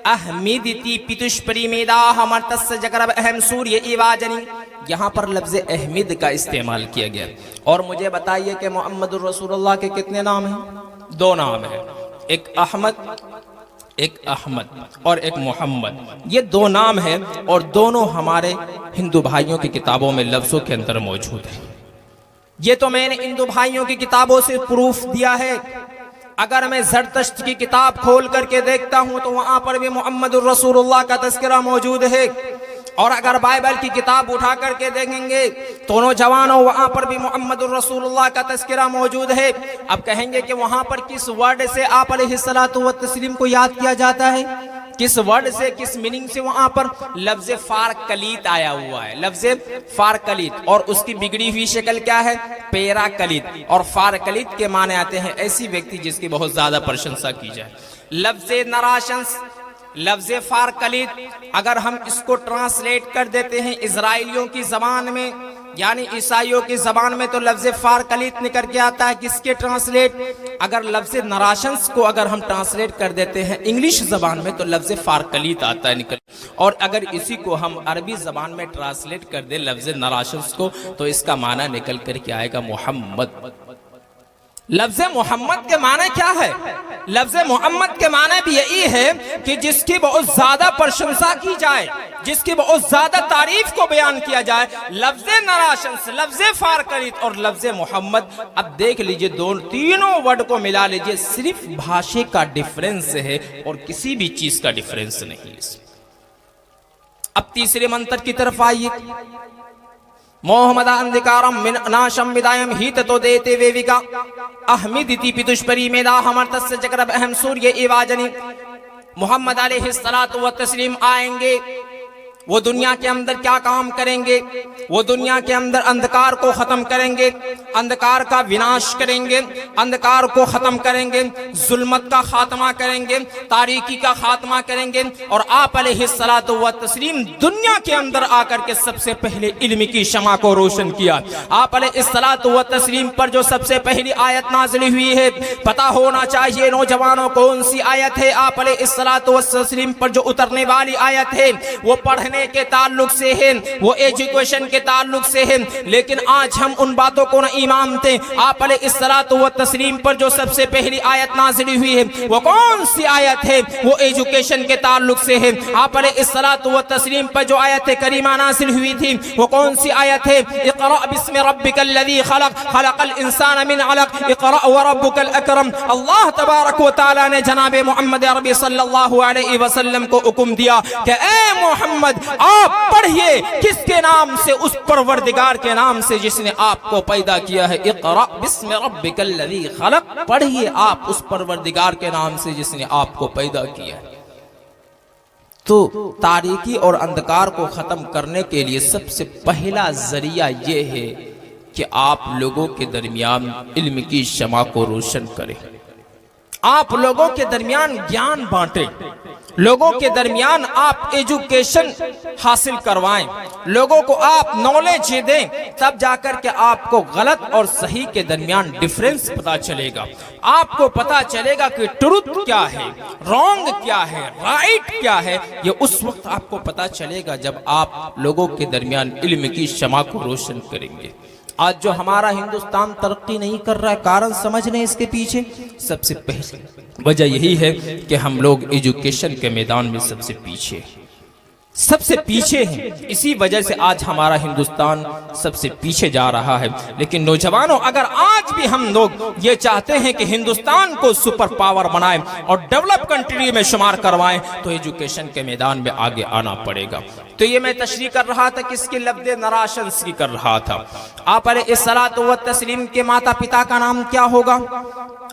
अहमिदती पितुष्परी मेदा हमर्तस जगरब अहम सूर्य इवाजनी। यहाँ पर लफ्ज़ अहमिद का इस्तेमाल किया गया। और मुझे बताइए कि मोहम्मद रसूलुल्लाह के कितने नाम हैं? 2 नाम हैं, एक अहमद और एक मोहम्मद। ये 2 नाम हैं और दोनों हमारे हिंदू भाइयों की किताबों में लफ्ज़ों के अंदर मौजूद है। ये तो मैंने हिंदू भाइयों की किताबों से प्रूफ दिया है। अगर मैं ज़रतश्त की किताब खोल करके देखता हूं तो वहां पर भी मोहम्मद रसूलुल्लाह का तज़किरा मौजूद है। और अगर बाइबल की किताब उठा करके देखेंगे तो नौजवानों वहां पर भी मोहम्मद रसूलुल्लाह का तज़किरा मौजूद है। अब कहेंगे कि वहां पर किस वर्ड से आप अलैहिस्सलातु व तस्लीम को याद किया जाता है, किस वर्ड से, किस मीनिंग से? वहां पर लफ्ज़ फारकलीत आया हुआ है, लफ्ज़ फारकलीत, और उसकी बिगड़ी हुई शक्ल क्या है? पेराकलीत। और फारकलीत के माने आते हैं ऐसी व्यक्ति जिसकी बहुत ज्यादा प्रशंसा की जाए। लफ्ज़ नराशंस, लफ्ज़ फारकलीत, अगर हम इसको ट्रांसलेट कर देते हैं इजराइलियों की जबान में, यानी ईसाइयों की जबान में, तो लफ्ज़ फारकलीत निकल के आता है किसके ट्रांसलेट? अगर लफ्ज़ नराशंस को अगर हम ट्रांसलेट कर देते हैं इंग्लिश जबान में तो लफ्ज़ फारकलीत आता है निकल। और अगर इसी को हम अरबी जबान में ट्रांसलेट कर दे लफ्ज़ नराशंस को तो इसका माना निकल करके आएगा मोहम्मद। लफ्ज़ मोहम्मद के माने क्या है? लफ्ज़ मोहम्मद के माने भी यही है कि जिसकी बहुत ज्यादा प्रशंसा की जाए, जिसकी बहुत ज्यादा तारीफ को बयान किया जाए। लफ्ज़ नराशंस, लफ्ज़ फारकलीत और लफ्ज़ मोहम्मद, अब देख लीजिए तीनों वर्ड को मिला लीजिए, सिर्फ भाषा का डिफरेंस है और किसी भी चीज का डिफरेंस नहीं है। अब तीसरे मंत्र की तरफ आइए। मोहम्मद अंधिकारम मिन नाशम विदायम ही तो देते वेविका अहमिदती पितुष्परी मेदा हमर्तस जगरब अहम सूर्य इवाजनी। मोहम्मद अलैहिस्सलातु व तस्लीम आएंगे, वो दुनिया के अंदर क्या काम करेंगे? वो दुनिया के अंदर अंधकार को खत्म करेंगे, अंधकार का विनाश करेंगे, अंधकार को खत्म करेंगे, जुल्मत का खात्मा करेंगे, तारीकी का खात्मा करेंगे। और आप अलैहिस्सलातु व तस्लीम दुनिया के अंदर आकर के सबसे पहले इल्म की शमा को रोशन किया। आप अलैहिस्सलातु व तस्लीम पर जो सबसे पहली आयत नाज़िल हुई है, पता होना चाहिए नौजवानों कौन सी आयत है? आप अलैहिस्सलातु व तस्लीम पर जो उतरने वाली आयत है वो पढ़ने के ताल्लुक से है, वो एजुकेशन के ताल्लुक से है। लेकिन आज हम उन बातों को नहीं मानते। आप अलैहिस्सलातु व तस्लीम पर जो सबसे पहली आयत नाज़िल हुई है वो कौन सी आयत है? वो एजुकेशन के ताल्लुक से है। आप अलैहिस्सलातु व तस्लीम पर जो आयत करीमा नाज़िल हुई थी वो कौन सी आयत है? इक़रा बिस्मि रब्बिकल लज़ी खलक़ खलक़ल इंसान मिन अलक़ इक़रा व रब्बुकल अकरम। अल्लाह तबारक व तआला ने जनाब मोहम्मद अरबी सल्लल्लाहु अलैहि वसल्लम को हुक्म दिया कि ए मोहम्मद आप पढ़िए किसके नाम से? उस परवरदिगार के नाम से जिसने आपको पैदा किया है। इक़रा बिस्मि रब्बिकल लज़ी खलक़, पढ़िए आप उस परवरदिगार के नाम से जिसने आपको पैदा किया है। तो तारीकी और अंधकार को खत्म करने के लिए सबसे पहला जरिया ये है कि आप लोगों के दरमियान इल्म की शमा को रोशन करें, आप लोगों के दरमियान ज्ञान बांटें, लोगों के दरमियान आप एजुकेशन हासिल करवाएं, लोगों को आप नॉलेज दें, तब जाकर के आपको गलत और सही के दरमियान डिफरेंस पता चलेगा। आपको पता चलेगा कि ट्रुथ क्या है, रॉन्ग क्या है, राइट क्या है। ये उस वक्त आपको पता चलेगा जब आप लोगों के दरमियान इल्म की शमा को रोशन करेंगे। आज जो हमारा हिंदुस्तान तरक्की नहीं कर रहा है, कारण समझ लें इसके पीछे सबसे पहले वजह यही है कि हम लोग एजुकेशन के मैदान में सबसे पीछे हैं। इसी वजह से आज हमारा हिंदुस्तान सबसे पीछे जा रहा है। लेकिन नौजवानों, अगर आज भी हम लोग ये चाहते हैं कि हिंदुस्तान को सुपर पावर बनाएं और डेवलप कंट्री में शुमार करवाएं तो एजुकेशन के मैदान में आगे आना पड़ेगा। तो ये मैं तशरीह कर रहा था, किसकी? लफ्ज़ नराशंस की कर रहा था। आप अलैहिस्सलातु व तस्लीम के माता पिता का नाम क्या होगा?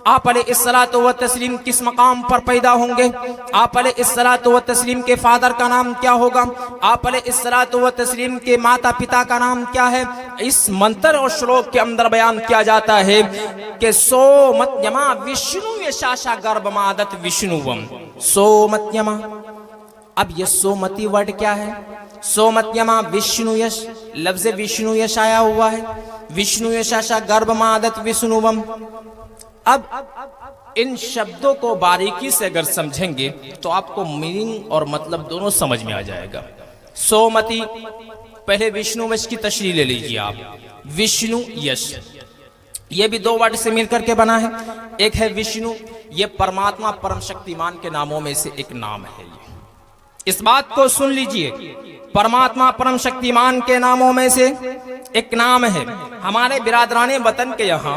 आप अलैहिस्सलातु व तस्लीम किस मकाम पर पैदा होंगे? आप अलैहिस्सलातु व तस्लीम के फादर का नाम क्या होगा? आप अलैहिस्सलातु व तस्लीम के माता पिता का नाम क्या है? इस मंत्र और श्लोक के अंदर बयान किया जाता है कि सोमत्यमा विष्णु यशाशा गर्भमादत विष्णुवम। सोमत्यमा, अब ये सोमती वर्ड क्या है? सोमत्यमा विष्णु यश, लफ्ज़ विष्णु यश आया हुआ है, विष्णु यशाशा गर्भमादत विष्णुवम। अब इन शब्दों को बारीकी से अगर समझेंगे तो आपको मीनिंग और मतलब दोनों समझ में आ जाएगा। सोमति, पहले विष्णु यश की तशरीह ले लीजिए आप। विष्णु यश, ये भी दो वर्ड से मिलकर के बना है। एक है विष्णु, ये परमात्मा परम शक्तिमान के नामों में से एक नाम है। इस बात को सुन लीजिए, परमात्मा परम शक्तिमान के नामों में से एक नाम है। हमारे बिरादराने वतन के यहाँ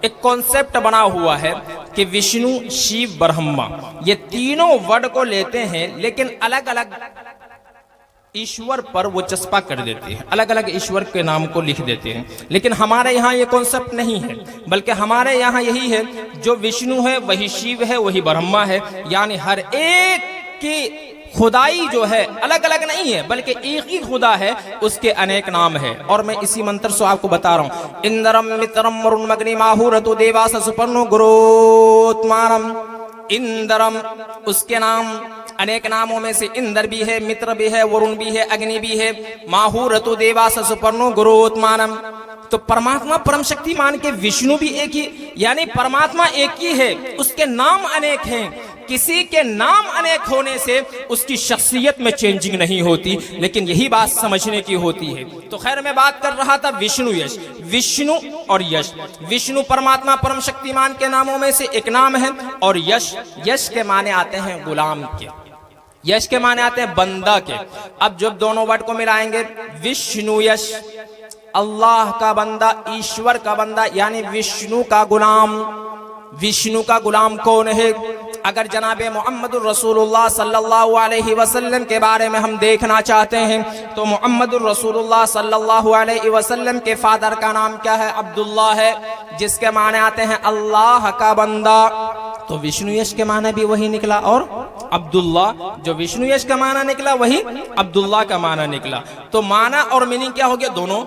एक कॉन्सेप्ट बना हुआ है कि विष्णु, शिव, ब्रह्मा, ये तीनों वर्ड को लेते हैं लेकिन अलग अलग ईश्वर पर वो चस्पा कर देते हैं, अलग अलग ईश्वर के नाम को लिख देते हैं। लेकिन हमारे यहाँ ये कॉन्सेप्ट नहीं है, बल्कि हमारे यहाँ यही है, जो विष्णु है वही शिव है, वही ब्रह्मा है। यानी हर एक की खुदाई जो है अलग अलग नहीं है, बल्कि एक ही खुदा है, उसके अनेक नाम है। और मैं इसी मंत्र से आपको बता रहा हूँ। इंद्रम मित्रम वरुण अग्नि माहुरतु देवास सुपर्णो गुरोत्मानम। इंद्रम, उसके नाम अनेक नामों में से इंद्र भी है, मित्र भी है, वरुण भी है, अग्नि भी है। माहुरतु देवास सुपर्णो गुरोत्मानम। तो परमात्मा परम शक्तिमान के विष्णु भी एक ही, यानी परमात्मा एक ही है, उसके नाम अनेक हैं। किसी के नाम अनेक होने से उसकी शख्सियत में चेंजिंग नहीं होती, लेकिन यही बात समझने की होती है। तो खैर, मैं बात कर रहा था विष्णु यश। विष्णु और यश, विष्णु परमात्मा परम शक्तिमान के नामों में से एक नाम है। और यश, यश के माने आते हैं गुलाम के, यश के माने आते हैं बंदा के। अब जब दोनों वर्ड को मिलाएंगे, विष्णु यश, अल्लाह का बंदा, ईश्वर का बंदा, यानी विष्णु का गुलाम। विष्णु का गुलाम कौन है? अगर जनाबे मोहम्मदुर रसूलुल्लाह सल्लल्लाहु अलैहि वसल्लम के बारे में हम देखना चाहते हैं तो मोहम्मदुर रसूलुल्लाह सल्लल्लाहु अलैहि वसल्लम के फादर का नाम क्या है? अब्दुल्लाह है, जिसके माने आते हैं अल्लाह का बंदा। तो विष्णु यश के माने भी वही निकला, और अब्दुल्लाह, जो विष्णु यश का माना निकला वही अब्दुल्लाह का माना निकला। तो माना और मीनिंग क्या हो गया? दोनों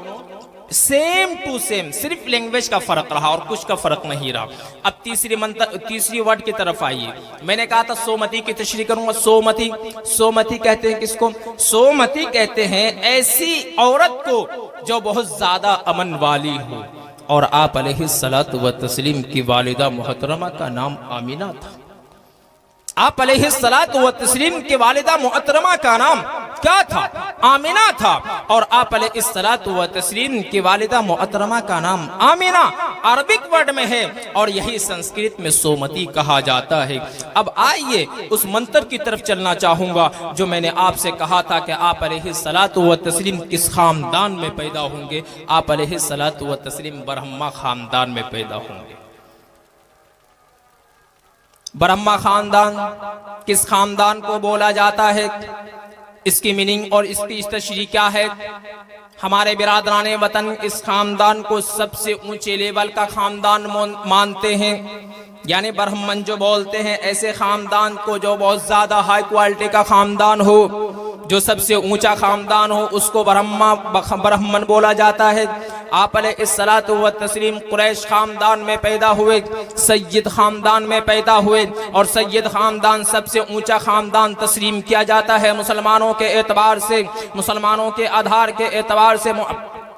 सेम टू सेम, सिर्फ लैंग्वेज का फर्क रहा और कुछ का फर्क नहीं रहा। अब तीसरी वर्ड की तरफ आइए। मैंने कहा था सोमति की तशरीह करूंगा। सोमति, सोमति कहते हैं किसको? सोमति कहते हैं ऐसी औरत को जो बहुत ज्यादा अमन वाली हो। और आप अलैहिस्सलातु व तस्लीम की वालिदा मोहतरमा का नाम आमीना था। आप अलैहिस्सलातु व तस्लीम के वालिदा मोहतरमा का नाम क्या था? आमीना था। और आप अलैहिस्सलातु व तस्लीम की वालिदा मोहतरमा का नाम आमीना अरबिक वर्ड में है, और यही संस्कृत में सोमति कहा जाता है। अब आइए उस मंत्र की तरफ चलना चाहूंगा जो मैंने आपसे कहा था कि आप अलैहिस्सलातु व तस्लीम किस खानदान में पैदा होंगे। आप अलैहिस्सलातु व तस्लीम ब्रह्मा खानदान में पैदा होंगे। ब्रह्मा खानदान किस खानदान को बोला जाता है? इसकी मीनिंग और इसकी तशरीह क्या है? हमारे बिरादराने वतन इस खानदान को सबसे ऊंचे लेवल का खानदान मानते हैं। यानी ब्राह्मण जो बोलते हैं ऐसे खानदान को जो बहुत ज्यादा हाई क्वालिटी का खानदान हो, जो सबसे ऊंचा खानदान हो, उसको ब्राह्मण बोला जाता है। आप अलैहिस्सलातु व तस्लीम कुरैश खानदान में पैदा हुए, सैयद खानदान में पैदा हुए, और सैयद खानदान सबसे ऊंचा खानदान तस्लीम किया जाता है मुसलमानों के एतबार से, मुसलमानों के आधार के एतबार से।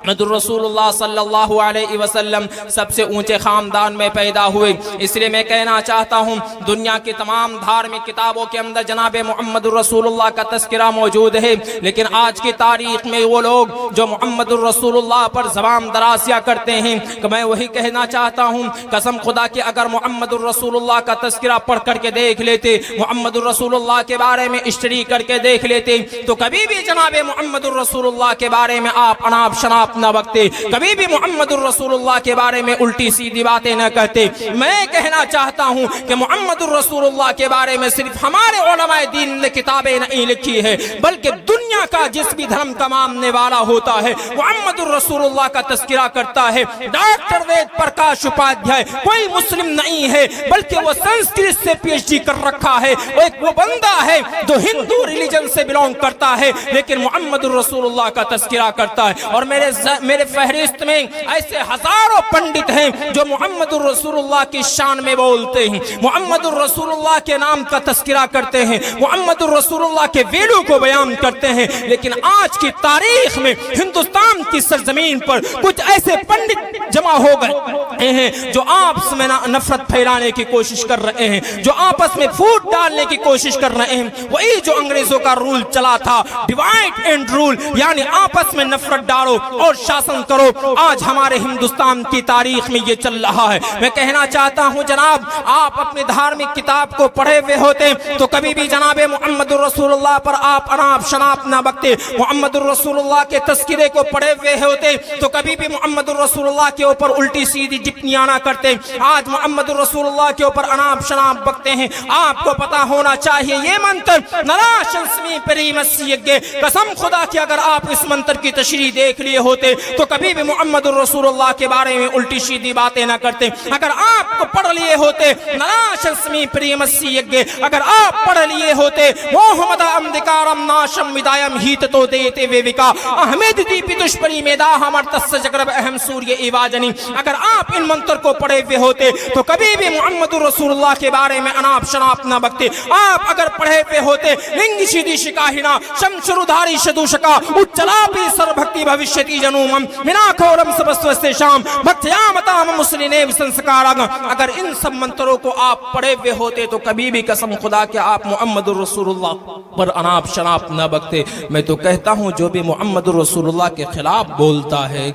मुहम्मदुर रसूलुल्लाह सल्लल्लाहु अलैहि वसल्लम सबसे ऊंचे खानदान में पैदा हुए। इसलिए मैं कहना चाहता हूँ, दुनिया की तमाम धार्मिक किताबों के अंदर जनाबे मुहम्मदुर रसूलुल्लाह का तस्करा मौजूद है, लेकिन आज की तारीख में वो लोग जो मुहम्मदुर रसूलुल्लाह पर ज़बान दराज़ियाँ करते हैं, कि मैं वही कहना चाहता हूँ, कसम खुदा की अगर मुहम्मदुर रसूलुल्लाह का तस्करा पढ़ करके देख लेते, मुहम्मदुर रसूलुल्लाह के बारे में स्टडी करके देख लेते, तो कभी भी जनाबे मुहम्मदुर रसूलुल्लाह के बारे में आप अनाप शनाप न बकते, कभी भी मुहम्मदुर रसूलुल्लाह के बारे में उल्टी सीधी बातें न करते। मैं कहना चाहता हूं कि मुहम्मदुर रसूलुल्लाह के बारे में सिर्फ हमारे उलमाए दीन ने किताबें नहीं लिखी है, बल्कि दुनिया का जिस भी धर्म का मानने वाला होता है मुहम्मदुर रसूलुल्लाह का तस्करा करता है। डॉक्टर वेद प्रकाश उपाध्याय कोई मुस्लिम नहीं है, बल्कि वो संस्कृत से पीएचडी कर रखा है। वो बंदा है जो हिंदू रिलीजन से बिलोंग करता है, लेकिन मुहम्मदुर रसूलुल्लाह का तस्करा करता है। और मेरे मेरे फहरिस्त में ऐसे हजारों पंडित हैं जो मोहम्मदुर रसूलुल्लाह की शान में बोलते हैं, मोहम्मदुर रसूलुल्लाह के नाम का तस्करा करते हैं, मोहम्मदुर रसूलुल्लाह के वैल्यू को बयान करते हैं। लेकिन आज की तारीख में हिंदुस्तान की सरजमीन पर कुछ ऐसे पंडित जमा हो गए हैं जो आपस में नफरत फैलाने की कोशिश कर रहे हैं, जो आपस में फूट डालने की कोशिश कर रहे हैं। वही जो अंग्रेजों का रूल चला था, डिवाइड एंड रूल, यानी आपस में नफरत डालो और शासन करो। आज हमारे हिंदुस्तान की तारीख में ये चल रहा है। मैं कहना चाहता हूं जनाब, आप अपनी धार्मिक किताब को पढ़े हुए होते तो कभी भी जनाबे मोहम्मदुर रसूलुल्लाह पर आप अनाप शनाप ना बकते, मोहम्मदुर रसूलुल्लाह के तस्किरे को पढ़े हुए होते तो कभी भी मोहम्मदुर रसूलुल्लाह के ऊपर उल्टी सीधी टिप्पणियां ना करते। आज मोहम्मदुर रसूलुल्लाह के ऊपर अनाप शनाप बकते हैं। आपको पता होना चाहिए ये मंत्र नराशंसमी परिमस्यज्ञ, कसम खुदा की अगर आप इस मंत्र की तशरीह देख लिए होते तो कभी भी मोहम्मदुर रसूलुल्लाह के बारे में उल्टी सीधी बातें ना करते। अगर आपको पढ़ लिए होते नराशंसमी परिमस्यज्ञ, अगर आप पढ़ लिए होते मोहम्मद अमदिकारम नाशम विदायम हित तो देते वेविका अहमद दीपि दुष्परी मेदा हमर तस्जग्रब अहम सूर्य इवाजनी, अगर आप इन मंत्र को पढ़े हुए होते तो कभी भी मोहम्मदुर रसूलुल्लाह के बारे में अनाप शनाप ना बकते। आप अगर पढ़े हुए होते लिंग सीधी शिकाहिना शमशुरुधारी शदूशका उच्चलापी सर्वभक्ति भविष्यति जनूमम मिनाखोरम सबस्वस्ते शाम भक्त्यामताम मुस्लिने संस्काराग, अगर इन सब मंत्रों को आप पढ़े हुए होते तो कभी भी कसम खुदा के आप मोहम्मदुर रसूलुल्लाह पर अनाप शनाप ना बकते। मैं तो कहता हूं जो भी मोहम्मदुर रसूलुल्लाह के खिलाफ बोलता है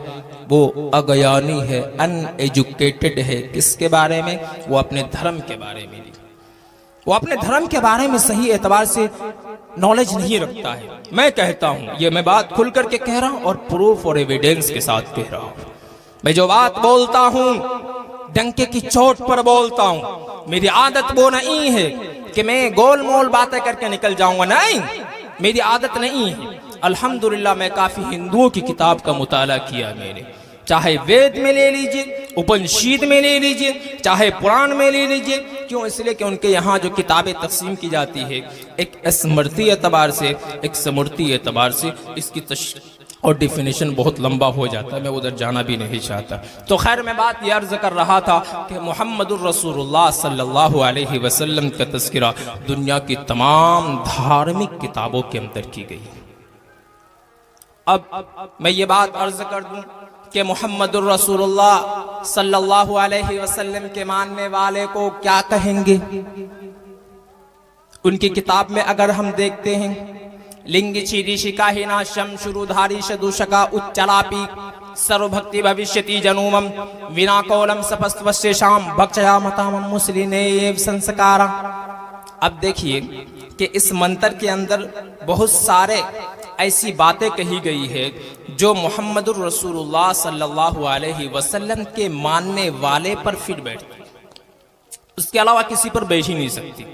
वो अज्ञानी है, अनएजुकेटेड है। किसके बारे में? वो अपने धर्म के बारे में, वो अपने धर्म के बारे में सही एतबार से नॉलेज नहीं रखता है। मैं कहता हूं, ये मैं बात खुल करके कह रहा हूं और प्रूफ और एविडेंस के साथ कह रहा हूं। मैं जो बात बोलता हूं डंके की चोट पर बोलता हूं। मेरी आदत वो नहीं है कि मैं गोल मोल बातें करके निकल जाऊंगा, नहीं, मेरी आदत नहीं है। अल्हम्दुलिल्लाह मैं काफी हिंदुओं की किताब का मुताला किया मैंने, चाहे वेद में ले लीजिए, उपनिषद में ले लीजिए, चाहे पुराण में ले लीजिए। क्यों? इसलिए कि उनके यहाँ जो किताबें तकसीम की जाती है एक स्मृति एतबार से, एक स्मृति एतबार से, इसकी और डिफिनेशन बहुत लंबा हो जाता है, मैं उधर जाना भी नहीं चाहता। तो खैर मैं बात ये अर्ज कर रहा था कि मोहम्मदुर रसूलुल्लाह सल्लल्लाहु अलैहि वसल्लम का तज़किरा दुनिया की तमाम धार्मिक किताबों के अंदर की गई। अब मैं ये बात अर्ज कर दूं कि मोहम्मदुर रसूलुल्लाह सल्लल्लाहु अलैहि वसल्लम के मानने वाले को क्या कहेंगे? उनकी किताब में अगर हम देखते हैं लिंग छीदी शिकाहिना शम शुरुधारी शदूशका उच्चलापी सर्वभक्ति भविष्यति जनूमम विनाकोलम सपस्वस्य शाम भक्षया मतामम मुस्लिने संस्कारा। अब देखिए कि इस मंत्र के अंदर बहुत सारे ऐसी बातें कही गई है जो मोहम्मदुर रसूलुल्लाह सल्लल्लाहु अलैहि वसल्लम के मानने वाले पर फिर बैठती, उसके अलावा किसी पर बैठ ही नहीं सकती।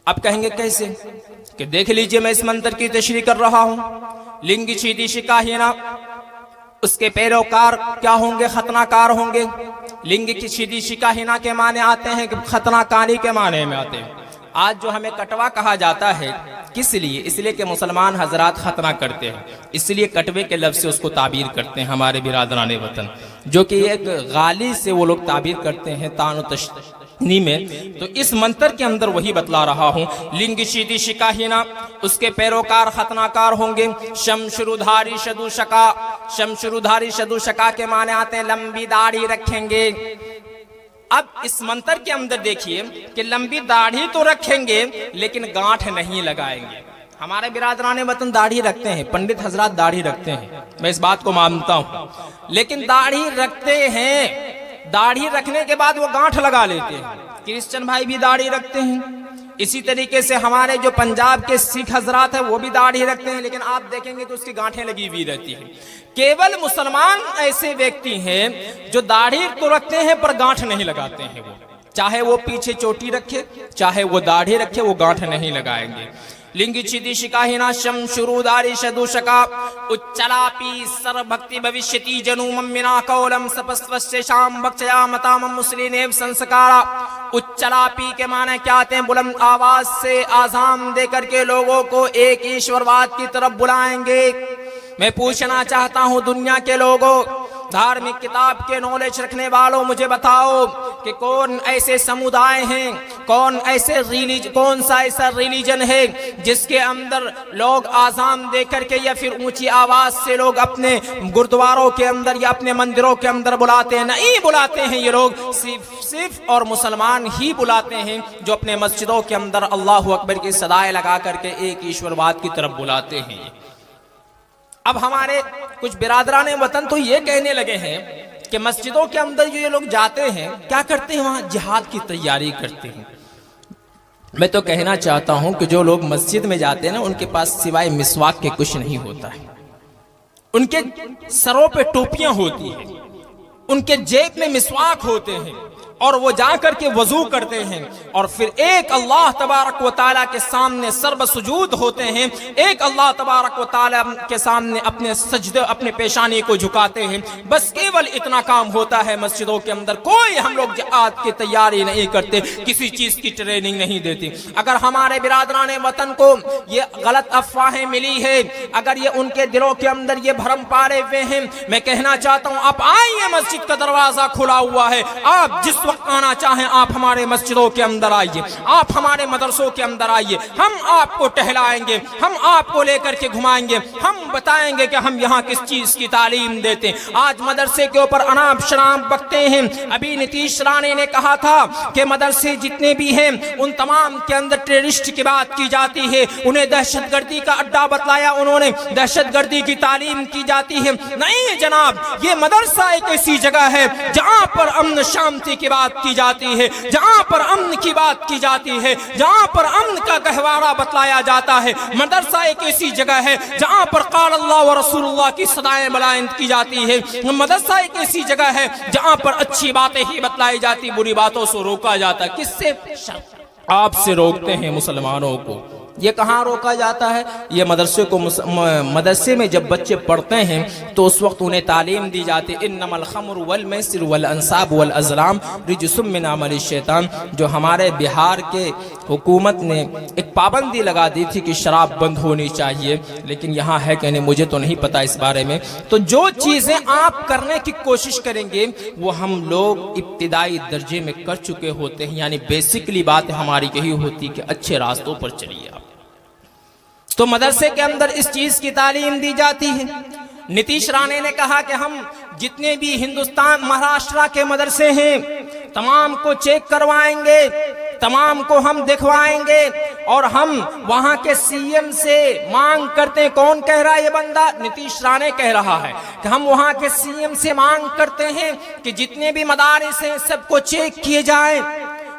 अब कहेंगे कैसे? कि देख लीजिए मैं इस मंत्र की तशरीह कर रहा हूं, लिंग छीदी शिकाहिना, उसके पैरोकार क्या होंगे? खतनाकार होंगे। लिंग की छीदी शिकाहिना के माने आते हैं कि खतनाकारी के माने में आते हैं। आज जो हमें कटवा कहा जाता है किस लिए? इसलिए कि मुसलमान हजरात खतना करते हैं, इसलिए कटवे के लफ्ज़ से उसको ताबीर करते हैं हमारे बिरादरान वतन, जो कि एक गाली से वो लोग ताबीर करते हैं तानो तशनी में। तो इस मंत्र के अंदर वही बतला रहा हूँ, लिंग शीदी शिकाहिना, उसके पैरोकार खतनाकार होंगे। शमशुरुधारी शदूशका, शमशुरुधारी शदूशका के माने आते हैं लंबी दाढ़ी रखेंगे। अब इस मंत्र के अंदर देखिए कि लंबी दाढ़ी तो रखेंगे लेकिन गांठ नहीं लगाएंगे। हमारे बिरादरान वतन दाढ़ी रखते हैं, पंडित हजरात दाढ़ी रखते हैं, मैं इस बात को मानता हूं, लेकिन दाढ़ी रखते हैं, दाढ़ी रखने के बाद वो गांठ लगा लेते हैं। क्रिश्चियन भाई भी दाढ़ी रखते हैं, इसी तरीके से हमारे जो पंजाब के सिख हजरात है वो भी दाढ़ी रखते हैं, लेकिन आप देखेंगे तो उसकी गांठें लगी हुई रहती है। केवल मुसलमान ऐसे व्यक्ति हैं जो दाढ़ी तो रखते हैं पर गांठ नहीं लगाते हैं। वो चाहे वो पीछे चोटी रखे, चाहे वो दाढ़ी रखे, वो गांठ नहीं लगाएंगे। लिंग छिदी शिकाहिना शम शुरुदारी शदूशका उच्चलापी सर्वभक्ति भविष्यति जनूमम मिना कौलम सपस्वस्य शाम भक्षया मतामम मुस्लिनेव संस्कारा। उच्चलापी के माने क्या आते हैं? बुलंद आवाज से आजाम दे करके लोगों को एक ईश्वरवाद की तरफ बुलाएंगे। मैं पूछना चाहता हूं दुनिया के लोगों, धार्मिक किताब के नॉलेज रखने वालों, मुझे बताओ कि कौन ऐसे समुदाय हैं, कौन सा ऐसा रिलीजन है जिसके अंदर लोग आज़ान दे करके या फिर ऊंची आवाज से लोग अपने गुरुद्वारों के अंदर या अपने मंदिरों के अंदर बुलाते हैं? नहीं बुलाते हैं। ये लोग सिर्फ और मुसलमान ही बुलाते हैं जो अपने मस्जिदों के अंदर अल्लाहु अकबर की सदाएं लगा करके एक ईश्वरवाद की तरफ बुलाते हैं। अब हमारे कुछ बिरादरान वतन तो ये कहने लगे हैं कि मस्जिदों के अंदर जो ये लोग जाते हैं, क्या करते हैं? वहां जिहाद की तैयारी करते हैं। मैं तो कहना चाहता हूं कि जो लोग मस्जिद में जाते हैं ना, उनके पास सिवाय मिसवाक के कुछ नहीं होता है। उनके सरों पे टोपियां होती हैं, उनके जेब में मिसवाक होते हैं और वो जाकर के वजू करते हैं और फिर एक अल्लाह तबारक व तआला के सामने सर्व सुजूद होते हैं। एक अल्लाह तबारक व तआला के सामने अपने सजदे, अपने पेशानी को झुकाते हैं। बस केवल इतना काम होता है मस्जिदों के अंदर। कोई हम लोग जिहाद की तैयारी नहीं करते, किसी चीज की ट्रेनिंग नहीं देती। अगर हमारे बिरादरान वतन को ये गलत अफवाहें मिली है, अगर ये उनके दिलों के अंदर ये भरम पारे हुए हैं, मैं कहना चाहता हूँ आप आइए, मस्जिद का दरवाजा खुला हुआ है। आप जिस वक्त आना चाहें आप हमारे मस्जिदों के अंदर आइए, आप हमारे मदरसों के अंदर आइए। हम आपको टहलाएंगे, हम आपको लेकर के घुमाएंगे, हम बताएंगे कि हम यहाँ किस चीज की तालीम देते हैं। आज मदरसे के ऊपर अनाप शनाप बकते हैं। अभी नीतीश राणे ने कहा था कि मदरसे जितने भी हैं उन तमाम के अंदर टेररिस्ट की बात की जाती है, उन्हें दहशतगर्दी का अड्डा बतलाया उन्होंने, दहशतगर्दी की तालीम की जाती है। नहीं जनाब, ये मदरसा एक ऐसी जगह है जहाँ पर अमन शांति की बात की जाती है, जहां पर अमन की बात की जाती है, जहां पर अमन का गहवारा बतलाया जाता है। मदरसा एक ऐसी जगह है जहां पर क़ाल अल्लाह व रसूलुल्लाह की सदाएं बुलंद की जाती है। मदरसा एक ऐसी जगह है जहां पर अच्छी बातें ही बतलाई जाती, बुरी बातों से रोका जाता। किससे? आपसे रोकते हैं मुसलमानों को। ये कहाँ रोका जाता है? ये मदरसे को मदरसे में जब बच्चे पढ़ते हैं तो उस वक्त उन्हें तालीम दी जाती है, इन्नमल खम्र वल मैसिर वल अंसाब वल अज़लाम रिजसुम मिन अमल शैतान। जो हमारे बिहार के हुकूमत ने एक पाबंदी लगा दी थी कि शराब बंद होनी चाहिए, लेकिन यहाँ है कि नहीं मुझे तो नहीं पता इस बारे में। तो जो चीज़ें आप करने की कोशिश करेंगे वो हम लोग इब्तिदाई दर्जे में कर चुके होते हैं। यानी बेसिकली बात हमारी यही होती कि अच्छे रास्तों पर चलिए आप। तो मदरसे के अंदर इस चीज की तालीम दी जाती है। नीतीश राणे ने कहा कि हम जितने भी हिंदुस्तान महाराष्ट्र के मदरसे हैं तमाम को चेक करवाएंगे, तमाम को हम दिखवाएंगे और हम वहां के सीएम से मांग करते हैं। कौन कह रहा है? ये बंदा नीतीश राणे कह रहा है कि हम वहां के सीएम से मांग करते हैं कि जितने भी मदारिस हैं सबको चेक किए जाएं,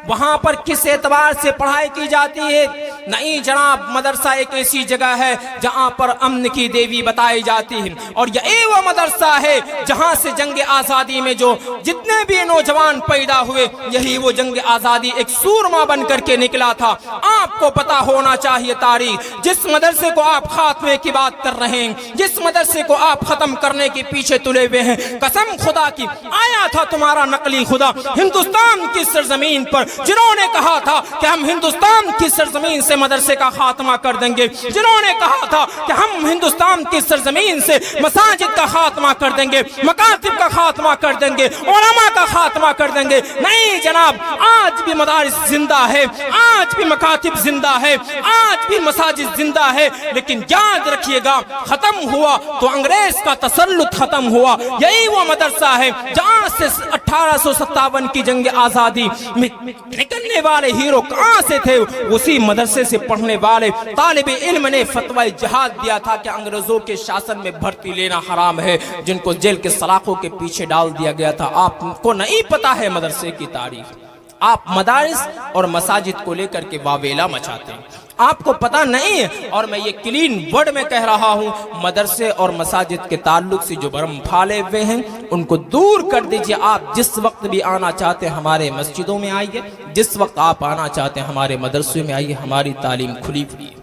वहां पर किस एतबार से पढ़ाई की जाती है। नहीं जनाब, मदरसा एक ऐसी जगह है जहां पर अमन की देवी बताई जाती है और यही वो मदरसा है जहां से जंग आजादी में जो जितने भी नौजवान पैदा हुए, यही वो जंग आजादी एक सूरमा बन करके निकला था। आपको पता होना चाहिए तारीख। जिस मदरसे को आप खात्मे की बात कर रहे हैं, जिस मदरसे को आप खत्म करने के पीछे तुले हुए हैं, कसम खुदा की आया था तुम्हारा नकली खुदा हिंदुस्तान की सरजमीन पर, जिन्होंने कहा था कि हम हिंदुस्तान की सरजमीन से मदरसे का खात्मा कर देंगे, जिन्होंने कहा था कि हम हिंदुस्तान की सरजमीन से मसाजिद का खात्मा कर देंगे, मकातिब का खात्मा कर देंगे, उलमा का खात्मा कर देंगे। नहीं जनाब, आज भी मदारिस जिंदा है, आज भी मकातिब जिंदा है, आज भी मसाजिद जिंदा है। लेकिन याद रखिएगा, खत्म हुआ तो अंग्रेज का तसल्लुत खत्म हुआ। यही वो मदरसा है जहां से 1857 की जंग आजादी में निकलने वाले हीरो कहां से थे? उसी मदरसे से पढ़ने वाले तालिब इल्म ने फतवा जिहाद दिया था कि अंग्रेजों के शासन में भर्ती लेना हराम है, जिनको जेल के सलाखों के पीछे डाल दिया गया था। आपको नहीं पता है मदरसे की तारीख। आप मदारिस और मसाजिद को लेकर के वावेला मचाते हैं, आपको पता नहीं है। और मैं ये क्लीन वर्ड में कह रहा हूँ, मदरसे और मसाजिद के ताल्लुक से जो भरम फैले हुए हैं उनको दूर कर दीजिए। आप जिस वक्त भी आना चाहते हैं हमारे मस्जिदों में आइए, जिस वक्त आप आना चाहते हैं हमारे मदरसे में आइए। हमारी तालीम खुली हुई है,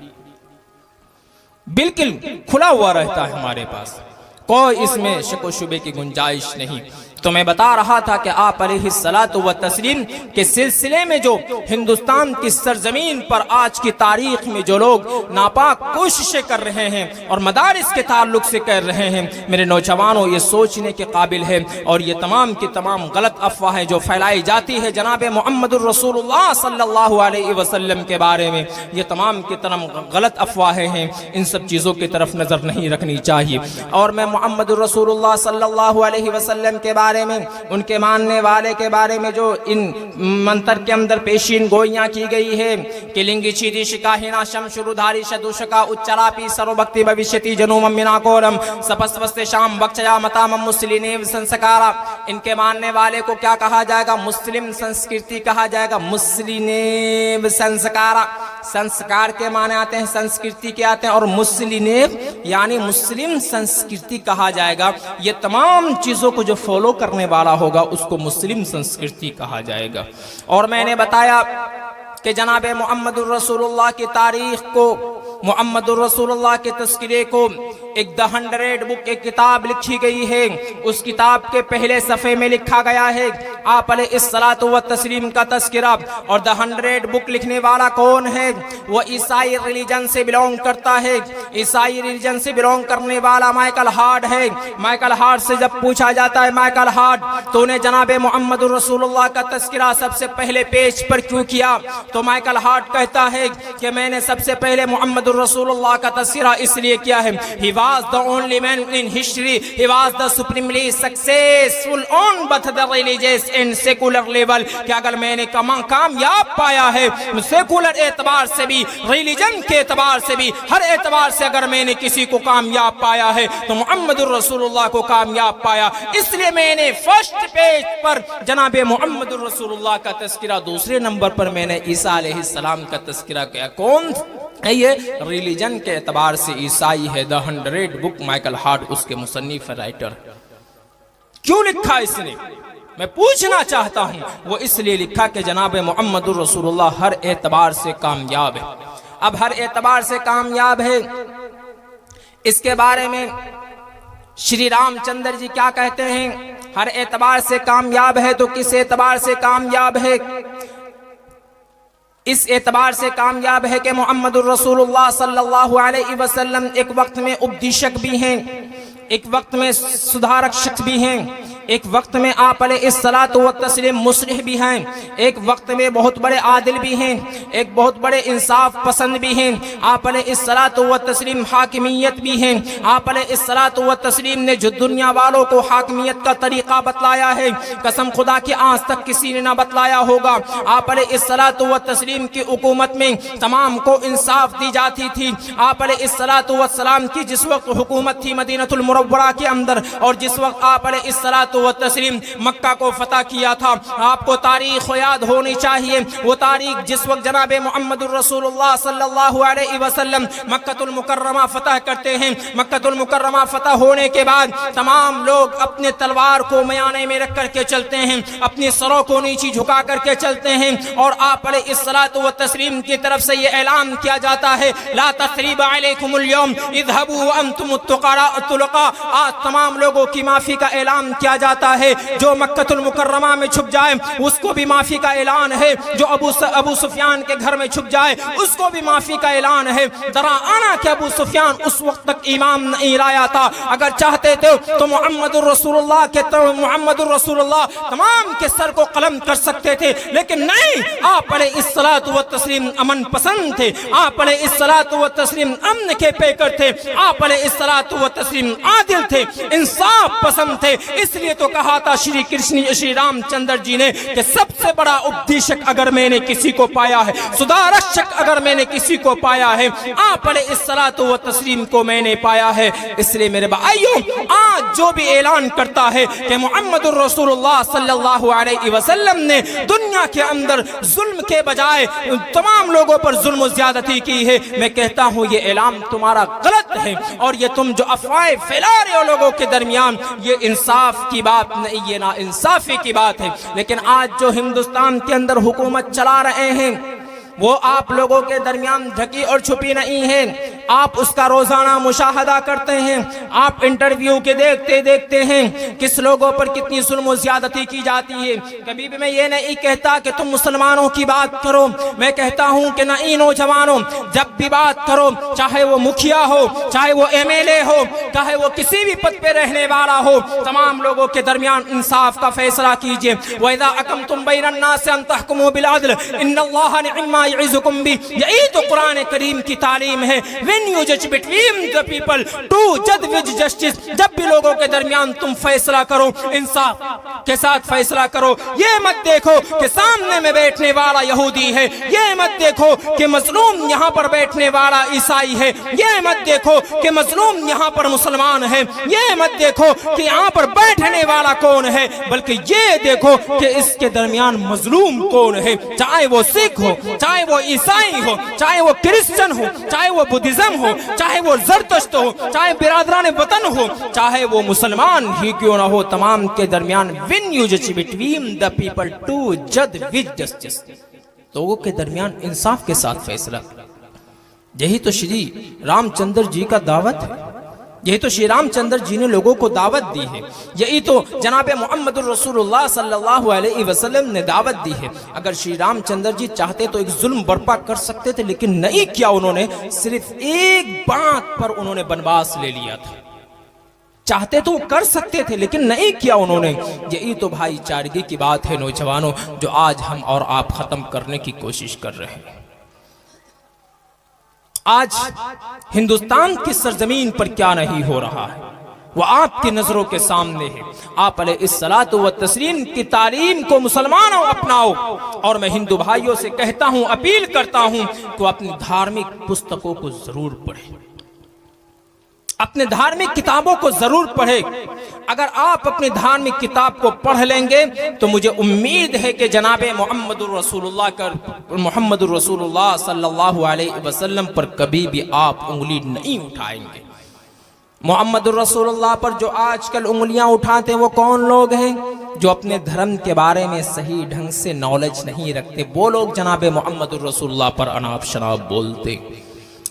बिल्कुल खुला हुआ रहता है हमारे पास, कोई इसमें शक व शुबे की गुंजाइश नहीं। तो मैं बता रहा था कि आप अलैहिस्सलातु व तस्लीम के सिलसिले में जो हिंदुस्तान की सरजमीन पर आज की तारीख में जो लोग नापाक कोशिशें कर रहे हैं और मदारिस के ताल्लुक से कर रहे हैं, मेरे नौजवानों, ये सोचने के काबिल है। और ये तमाम की तमाम गलत अफवाहें जो फैलाई जाती है जनाब मुहम्मदुर रसूलुल्लाह सल्लल्लाहु अलैहि वसल्लम के बारे में, ये तमाम की तमाम गलत अफवाहें हैं। इन सब चीज़ों की तरफ नज़र नहीं रखनी चाहिए। और मैं मुहम्मदुर रसूलुल्लाह सल्लल्लाहु अलैहि वसल्लम के बारे में, उनके मानने वाले के बारे में जो इन मंत्र के अंदर पेशीन गोइयाँ की गई है कि लिंगी चीदी शिकाहिना शमशुरुधारी शदुशका उच्चरापी सर्वभक्ति भविष्यति जनुमम मिनाकोरम सपस्वस्ते शाम बक्षया मतामम मुस्लिनेव संस्कारा। इनके मानने वाले को क्या कहा जाएगा? मुस्लिम संस्कृति कहा जाएगा। मुस्लिनेव संस्कारा, संस्कार के माने आते हैं, संस्कृति के आते हैं, और मुस्लिनेव यानी मुस्लिम संस्कृति कहा जाएगा। ये तमाम चीज़ों को जो फॉलो करने वाला होगा उसको मुस्लिम संस्कृति कहा जाएगा। और मैंने बताया कि जनाब मुहम्मदुर रसूलुल्लाह की तारीख को, मुहम्मदुर रसूलुल्लाह के तस्किरे को एक द 100 बुक एक किताब लिखी गई है। उस किताब के पहले सफ़े में लिखा गया है आप अलैहिस्सलातु व तस्लीम का तस्किरा। और द 100 बुक लिखने वाला कौन है? वो ईसाई रिलीजन से बिलोंग करता है। ईसाई रिलीजन से बिलोंग करने वाला माइकल हार्ड है। माइकल हार्ड से जब पूछा जाता है, माइकल हार्ड तूने जनाब मुहम्मदुर रसूलुल्लाह का तस्किरा सबसे पहले पेज पर क्यों किया? तो माइकल हार्ड कहता है कि मैंने सबसे पहले मुहम्मदुर रसूलुल्लाह का तस्किरा इसलिए किया है, he was the only man in history, he was the supremely successful on both the religious and secular level। कि अगर मैंने कामयाब पाया है सेकुलर एतबार से भी, रिलीजन के एतबार से भी, हर एतबार से अगर मैंने किसी को कामयाब पाया है तो मुहम्मदुर रसूलुल्लाह को कामयाब पाया। इसलिए मैंने फर्स्ट पेज पर जनाब मुहम्मदुर रसूलुल्लाह का तस्किरा, दूसरे नंबर पर मैंने ईसा अलैहिस्सलाम का तस्किरा किया। कौन है ये? रिलीजन के एतबार से ईसाई है। द 100 बुक माइकल हार्ड उसके मुसन्निफ राइटर। क्यों लिखा इसने? मैं पूछना चाहता हूं। वो इसलिए लिखा कि जनाब मुहम्मदुर रसूलुल्लाह हर एतबार से कामयाब है। अब हर एतबार से कामयाब है, इसके बारे में श्री रामचंद्र जी क्या कहते हैं? हर एतबार से कामयाब है तो किस एतबार से कामयाब है? इस एतबार से कामयाब है कि मुहम्मदुर रसूलुल्लाह सल्लल्लाहु अलैहि वसल्लम एक वक्त में उपदेशक भी हैं, एक वक्त में सुधारक शख्स भी हैं, एक वक्त में आप अलैहिस्सलातु व तस्लीम मुस्लिह भी हैं, एक वक्त में बहुत बड़े आदिल भी हैं, एक बहुत बड़े इंसाफ पसंद भी हैं, आप अलैहिस्सलातु व तस्लीम हाकिमियत भी हैं। आप अलैहिस्सलातु व तस्लीम ने जो दुनिया वालों को हाकिमियत का तरीका बतलाया है, कसम खुदा की आज तक किसी ने ना बतलाया होगा। आप अलैहिस्सलातु व तस्लीम की हुकूमत में तमाम को इंसाफ दी जाती थी। आप अलैहिस्सलातु व सलाम की जिस वक्त हुकूमत थी मदीनतुल मुनव्वरा के अंदर, और जिस वक्त आप अलैहिस्सलातु व तस्लीम मक्का को फतह किया था, आपको तारीख याद होनी चाहिए। वो तारीख जिस वक्त जनाब मुहम्मदुर रसूलुल्लाह सल्लल्लाहु अलैहि वसल्लम मक्कतुल मुकर्रमा फतह करते हैं। मक्कतुल मुकर्रमा फतह होने के बाद तमाम लोग अपने तलवार को मयाने में रख करके चलते हैं, अपनी सरों को नीचे झुका करके चलते हैं, और आप अलैहिस्सलातु व तस्लीम की तरफ से ये ऐलान किया जाता है, ला तस्रीबा अलैकुमुल यौम इज़हबू व अंतुम तुलका। आज तमाम लोगों की माफी का ऐलान किया जाता है। जो मक्कतुल मुकर्रमा में छुप जाए उसको भी माफी का ऐलान है। जो अबू सुफियान के घर में छुप जाए उसको भी माफी का ऐलान है। जरा आना कि अबू सुफियान उस वक्त तक ईमान नहीं लाया था। अगर चाहते थे तो मुहम्मदुर रसूलुल्लाह तमाम के सर को कलम कर सकते थे, लेकिन नहीं, आप अलैहिस्सलातु व तस्लीम अमन पसंद थे। आप अलैहिस्सलातु व तस्लीम अमन के पेकर थे। आप अलैहिस्सलातु व तस्लीम आदिल थे, इंसाफ पसंद थे। इसलिए तो कहा था श्री रामचंद्र जी ने कि सबसे बड़ा उपदेशक अगर मैंने किसी को पाया है, सुधारक अगर मैंने किसी को पाया है, आप अलैहिस्सलातु व तस्लीम को मैंने पाया है। इसलिए मेरे भाइयों, आज जो भी ऐलान करता है कि मुहम्मदुर रसूलुल्लाह सल्लल्लाहु अलैहि वसल्लम ने दुनिया के अंदर जुल्म के बजाय तमाम लोगों पर जुल्म ज्यादती की है, मैं कहता हूँ ये ऐलान तुम्हारा गलत है। और ये तुम जो अफवाहें फैला रहे हो लोगों के दरमियान, ये इंसाफ की बात नहीं, ये ना इंसाफी की बात है। लेकिन आज जो हिंदुस्तान के अंदर हुकूमत चला रहे हैं वो आप लोगों के दरमियान ढकी और छुपी नहीं है। आप उसका रोजाना मुशाहदा करते हैं, आप इंटरव्यू के देखते देखते हैं किस लोगों पर कितनी जुल्म ज्यादती की जाती है। कभी भी मैं ये नहीं कहता कि तुम मुसलमानों की बात करो, मैं कहता हूं कि नहीं नौजवानों, जब भी बात करो, चाहे वो मुखिया हो, चाहे वो MLA हो, चाहे वो किसी भी पद पे रहने वाला हो, तमाम लोगों के दरमियान इंसाफ का फैसला कीजिए। वइज़ा अक़मतुम बैनन्नास अन तहकुमू बिल अदल इन्नल्लाह निअम्मा यइज़ुकुम बि, यही तो कुरान करीम की तालीम है। व्हेन यू जज बिटवीन द पीपल टू जज विद जस्टिस, जब भी लोगों के दरमियान तुम फैसला करो, इंसाफ के साथ फैसला करो। ये मत देखो कि सामने में बैठने वाला यहूदी है, ये मत देखो कि मजलूम यहाँ पर बैठने वाला ईसाई है, ये मत देखो कि मजलूम यहाँ पर मुसलमान है, ये मत देखो कि यहाँ पर बैठने वाला कौन है, बल्कि ये देखो कि इसके दरमियान मजलूम कौन है। चाहे वो सिख हो, चाहे वो ईसाई हो, चाहे वो क्रिश्चियन हो, चाहे वो बुद्धिज्म हो, चाहे वो ज़रतुश्त हो, चाहे बिरादरान वतन हो, चाहे वो मुसलमान ही क्यों ना हो, तमाम के दरमियान व्हेन यू जज बिटवीन द पीपल टू जज विद जस्टिस, लोगों के दरमियान इंसाफ के साथ फैसला। यही तो श्री रामचंद्र जी का दावत है, यही तो श्री रामचंद्र जी ने लोगों को दावत दी है, यही तो जनाब मोहम्मद रसूलुल्लाह सल्लल्लाहु अलैहि वसल्लम ने दावत दी है। अगर श्री रामचंद्र जी चाहते तो एक जुल्म बर्पा कर सकते थे, लेकिन नहीं किया उन्होंने। सिर्फ एक बात पर उन्होंने वनवास ले लिया था। चाहते तो कर सकते थे, लेकिन नहीं किया उन्होंने। यही तो भाईचारगी की बात है नौजवानों, जो आज हम और आप खत्म करने की कोशिश कर रहे हैं। आज हिंदुस्तान की सरजमीन पर क्या नहीं हो रहा है, वो आपकी नजरों के सामने है। आप अलैहिस्सलातु व तस्लीम की तालीम को मुसलमानों अपनाओ। और मैं हिंदू भाइयों से कहता हूं, अपील करता हूं कि अपनी धार्मिक पुस्तकों को जरूर पढ़ें, अपने धार्मिक किताबों को जरूर पढ़े। अगर आप अपनी धार्मिक किताब को पढ़ लेंगे तो मुझे उम्मीद है कि जनाबे मोहम्मदुर रसूलुल्लाह सल्लल्लाहु अलैहि वसल्लम पर कभी भी आप उंगली नहीं उठाएंगे। मोहम्मदुर रसूलुल्लाह पर जो आजकल उंगलियां उठाते हैं वो कौन लोग हैं? जो अपने धर्म के बारे में सही ढंग से नॉलेज नहीं रखते, वो लोग जनाबे मोहम्मदुर रसूलुल्लाह पर अनाप शनाप बोलते।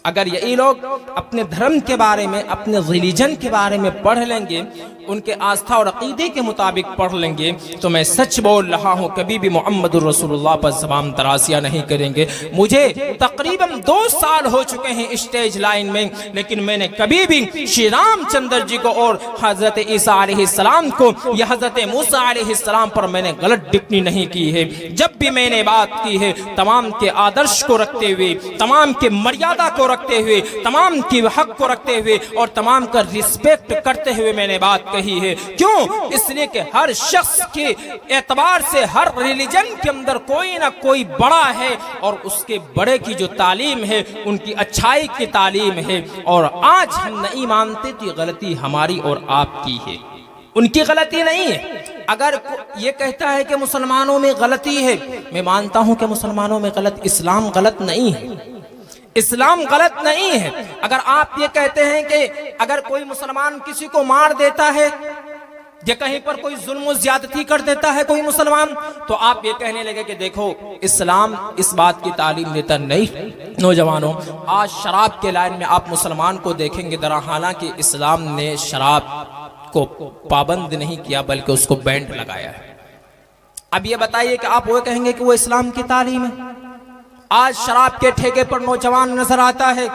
अगर यही लोग अपने धर्म के बारे में, अपने रिलीजन के बारे में पढ़ लेंगे, उनके आस्था और अकीदे के मुताबिक पढ़ लेंगे, तो मैं सच बोल रहा हूँ कभी भी मोहम्मद रसूलुल्लाह पर ज़बान दरासिया नहीं करेंगे। मुझे तकरीबन 2 साल हो चुके हैं स्टेज लाइन में, लेकिन मैंने कभी भी श्री रामचंद्र जी को और हजरत ईसा अलैहिस्सलाम को या हजरत मूसा अलैहिस्सलाम पर मैंने गलत टिप्पणी नहीं की है। जब भी मैंने बात की है, तमाम के आदर्श को रखते हुए, तमाम के मर्यादा को रखते हुए, तमाम की हक को रखते हुए और तमाम का रिस्पेक्ट करते हुए मैंने बात कही है। क्यों? इसलिए कि हर शख्स के एतबार से हर रिलीजन के अंदर कोई ना कोई बड़ा है, और उसके बड़े की जो तालीम है उनकी अच्छाई की तालीम है। और आज हम नहीं मानते तो ये गलती हमारी और आपकी है, उनकी गलती नहीं है। अगर ये कहता है कि मुसलमानों में गलती है, मैं मानता हूं कि मुसलमानों में गलत, इस्लाम गलत नहीं है, इस्लाम गलत नहीं है। अगर आप ये कहते हैं कि अगर कोई मुसलमान किसी को मार देता है या कहीं पर कोई जुल्म ज्यादती कर देता है कोई मुसलमान, तो आप ये कहने लगे कि देखो इस्लाम इस बात की तालीम देता नहीं। नौजवानों, आज शराब के लाइन में आप मुसलमान को देखेंगे दरा, हालांकि इस्लाम ने शराब को पाबंद नहीं किया बल्कि उसको बैंड लगाया है। अब ये बताइए कि आप वो कहेंगे कि वो इस्लाम की तालीम है? आज शराब के ठेके पर नौजवान नजर आता है।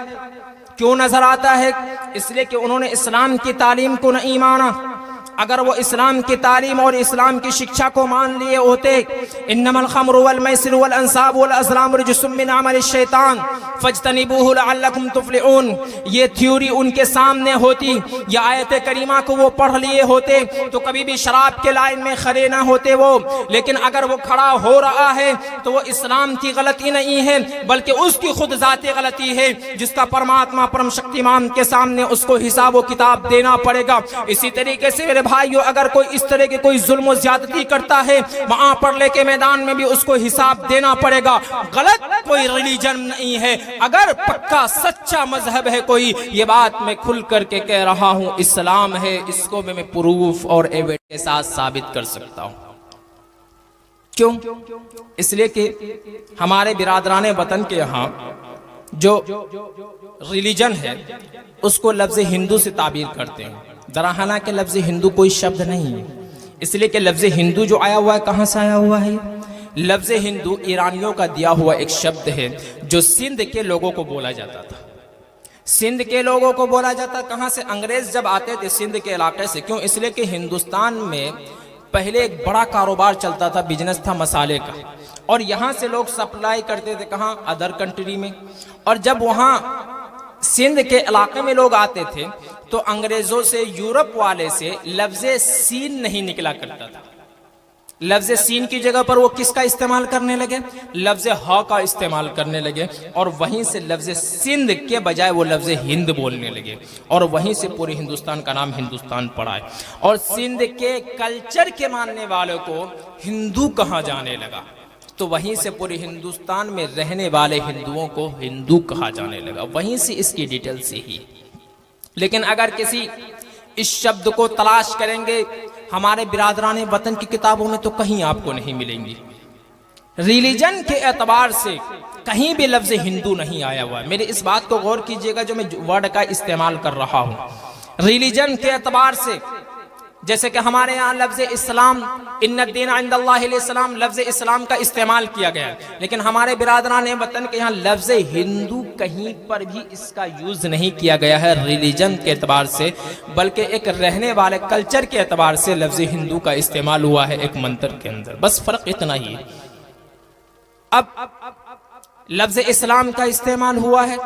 क्यों नजर आता है? इसलिए कि उन्होंने इस्लाम की तालीम को नहीं माना। अगर वो इस्लाम की तालीम और इस्लाम की शिक्षा को मान लिए होते, इन्नमल खम्रु वल मैसिर वल अंसाब वल अज़लाम रिज्सुम मिन अमलि शैतान फज्तनिबूहु लअल्लकुम तुफ्लिहून, ये थ्योरी उनके सामने होती, या आयत करीमा को वो पढ़ लिए होते तो कभी भी शराब के लाइन में खड़े ना होते वो। लेकिन अगर वो खड़ा हो रहा है तो वो इस्लाम की गलती नहीं है बल्कि उसकी खुद जाती गलती है, जिसका परमात्मा परम शक्तिमान के सामने उसको हिसाब व किताब देना पड़ेगा। इसी तरीके से मेरे भाइयों, अगर कोई इस तरह के कोई जुल्म ज्यादती करता है, वहां पर लेके मैदान में भी उसको हिसाब देना पड़ेगा। गलत कोई रिलीजन नहीं है, अगर पक्का सच्चा मजहब है कोई, ये बात मैं खुल करके कह रहा हूं, इस्लाम है। इसको मैं प्रूफ और एविडेंस के साथ साबित कर सकता हूं। क्यों? इसलिए कि हमारे बिरादराने वतन के यहाँ जो रिलीजन है उसको लफ्ज़ हिंदू से ताबीर करते हैं, दरअसल के लफ्ज़ हिंदू कोई शब्द नहीं है, इसलिए कि लफ्ज़ हिंदू जो आया हुआ है कहाँ से आया हुआ है? लफ्ज़ हिंदू ईरानियों का दिया हुआ एक शब्द है जो सिंध के लोगों को बोला जाता था। सिंध के लोगों को बोला जाता, कहाँ से? अंग्रेज जब आते थे सिंध के इलाके से। क्यों? इसलिए कि हिंदुस्तान में पहले एक बड़ा कारोबार चलता था, बिजनेस था मसाले का, और यहाँ से लोग सप्लाई करते थे कहाँ? अदर कंट्री में। और जब वहाँ सिंध के इलाके में लोग आते थे तो अंग्रेजों से, यूरोप वाले से लफ्ज़ सीन नहीं निकला करता था। लफ्ज़ सीन की जगह पर वो किसका इस्तेमाल करने लगे? लफ्ज़ हा का इस्तेमाल करने लगे, और वहीं से लफ्ज़ सिंध के बजाय वो लफ्ज़ हिंद बोलने लगे, और वहीं से पूरे हिंदुस्तान का नाम हिंदुस्तान पड़ा है। और सिंध के कल्चर के मानने वालों को हिंदू कहा जाने लगा, तो वहीं से पूरे हिंदुस्तान में रहने वाले हिंदुओं को हिंदू कहा जाने लगा, वहीं से इसकी डिटेल से ही। लेकिन अगर किसी इस शब्द को तलाश करेंगे हमारे बिरादरान वतन की किताबों में तो कहीं आपको नहीं मिलेंगी। रिलीजन के एतबार से कहीं भी लफ्ज़ हिंदू नहीं आया हुआ। मेरी इस बात को गौर कीजिएगा जो मैं वर्ड का इस्तेमाल कर रहा हूँ। रिलीजन के एतबार से, जैसे कि हमारे यहाँ लफ्ज़ इस्लाम, इन्नद्दीन इंदल्लाहिल इस्लाम, लफ्ज़ इस्लाम का इस्तेमाल किया गया है, लेकिन हमारे बिरादरान वतन के यहाँ लफ्ज़ हिंदू कहीं पर भी इसका यूज़ नहीं किया गया है रिलीजन के एतबार से, बल्कि एक रहने वाले कल्चर के एतबार से लफ्ज़ हिंदू का इस्तेमाल हुआ है एक मंत्र के अंदर। बस फ़र्क इतना ही है। अब लफ्ज़ इस्लाम का इस्तेमाल हुआ है,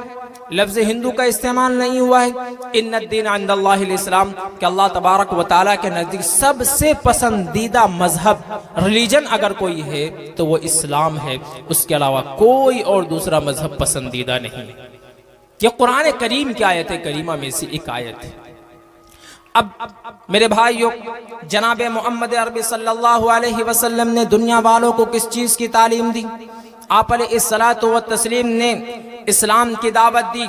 लफ्ज़ हिंदू का इस्तेमाल नहीं हुआ है। इन्नद्दीन इंदल्लाहिल इस्लाम कि अल्लाह तबारक व तआला के नज़दीक सबसे पसंदीदा मजहब, रिलीजन अगर कोई है तो वो इस्लाम है, उसके अलावा कोई और दूसरा मजहब पसंदीदा नहीं है। ये कुरान करीम की आयत करीमा में से एक आयत है। अब मेरे भाइयों, जनाब मोहम्मद अरबी सल्लल्लाहु अलैहि वसल्लम ने दुनिया वालों को किस चीज़ की तालीम दी? आप अलैहिस्सलातु व तस्लीम ने इस्लाम की दावत दी,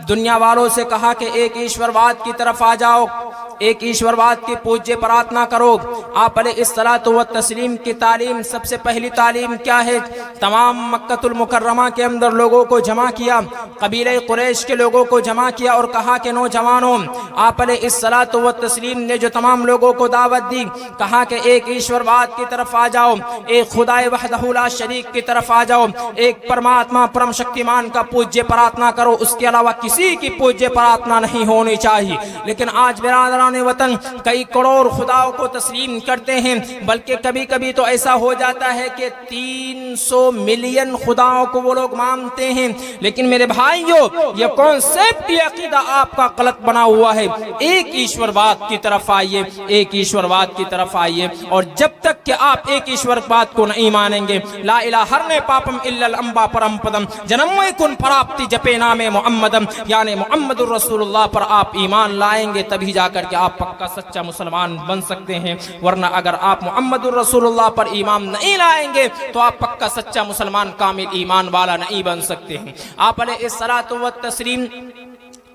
दुनिया वालों से कहा कि एक ईश्वरवाद की तरफ आ जाओ, एक ईश्वरवाद की पूज्य प्रार्थना करो। आप अलैहिस्सलातु व तस्लीम की तालीम, सबसे पहली तालीम क्या है? तमाम मक्कतुल मुकर्रमा के अंदर लोगों को जमा किया, कबीले कुरैश के लोगों को जमा किया और कहा कि नौजवानों, आप अलैहिस्सलातु व तस्लीम ने जो तमाम लोगों को दावत दी, कहा कि एक ईश्वरवाद की तरफ आ जाओ, एक खुदाए वहदहु ला शरीक की तरफ आ जाओ, एक परमात्मा परम शक्तिमान का पूज्य प्रार्थना करो, उसके अलावा किसी की पूज्य प्रार्थना नहीं होनी चाहिए। लेकिन आज बिरादरान वतन कई करोड़ खुदाओं को तस्लीम करते हैं, बल्कि कभी कभी तो ऐसा हो जाता है कि 300 मिलियन खुदाओं को वो लोग मानते हैं। लेकिन मेरे भाइयों, ये कॉन्सेप्ट, अकीदा आपका गलत बना हुआ है। एक ईश्वरवाद की तरफ आइए, एक ईश्वरवाद की तरफ आइए, और जब तक कि आप एक ईश्वरवाद को नहीं मानेंगे, ला इलाहा हरने पापम इल्लल अंबा परम पदम जन्मय कुन प्राप्ति जपे नामे मोहम्मदम, यानी मोहम्मदुर रसूलुल्लाह पर आप ईमान लाएंगे तभी जाकर के आप पक्का सच्चा मुसलमान बन सकते हैं। वरना अगर आप मोहम्मदुर रसूलुल्लाह पर ईमान नहीं लाएंगे तो आप पक्का सच्चा मुसलमान, कामिल ईमान वाला नहीं बन सकते हैं। आप अलैहिस्सलातु व तस्लीम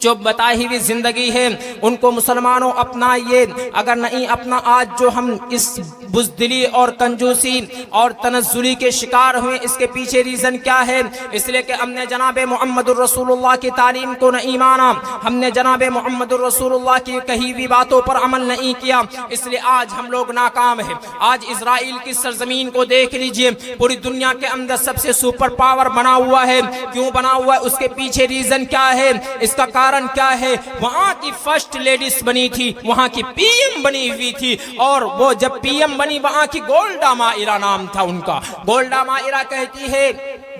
जो बताई हुई जिंदगी है उनको मुसलमानों अपनाइए। अगर नहीं अपना, आज जो हम इस बुज़दिली और कंजूसी और तनज़्ज़ुली के शिकार हुए, इसके पीछे रीज़न क्या है? इसलिए कि हमने जनाब मुहम्मदुर रसूलुल्लाह की तालीम को नहीं माना, हमने जनाब मुहम्मदुर रसूलुल्लाह की कही हुई बातों पर अमल नहीं किया, इसलिए आज हम लोग नाकाम हैं। आज इजराइल की सरजमीन को देख लीजिए, पूरी दुनिया के अंदर सबसे सुपर पावर बना हुआ है। क्यों बना हुआ है? उसके पीछे रीज़न क्या है? इसका कारण क्या है? वहां की फर्स्ट लेडीज बनी थी, वहां की पीएम बनी हुई थी, और वो जब पीएम बनी वहां की गोल्डा माइरा नाम था उनका। गोल्डा माइरा कहती है,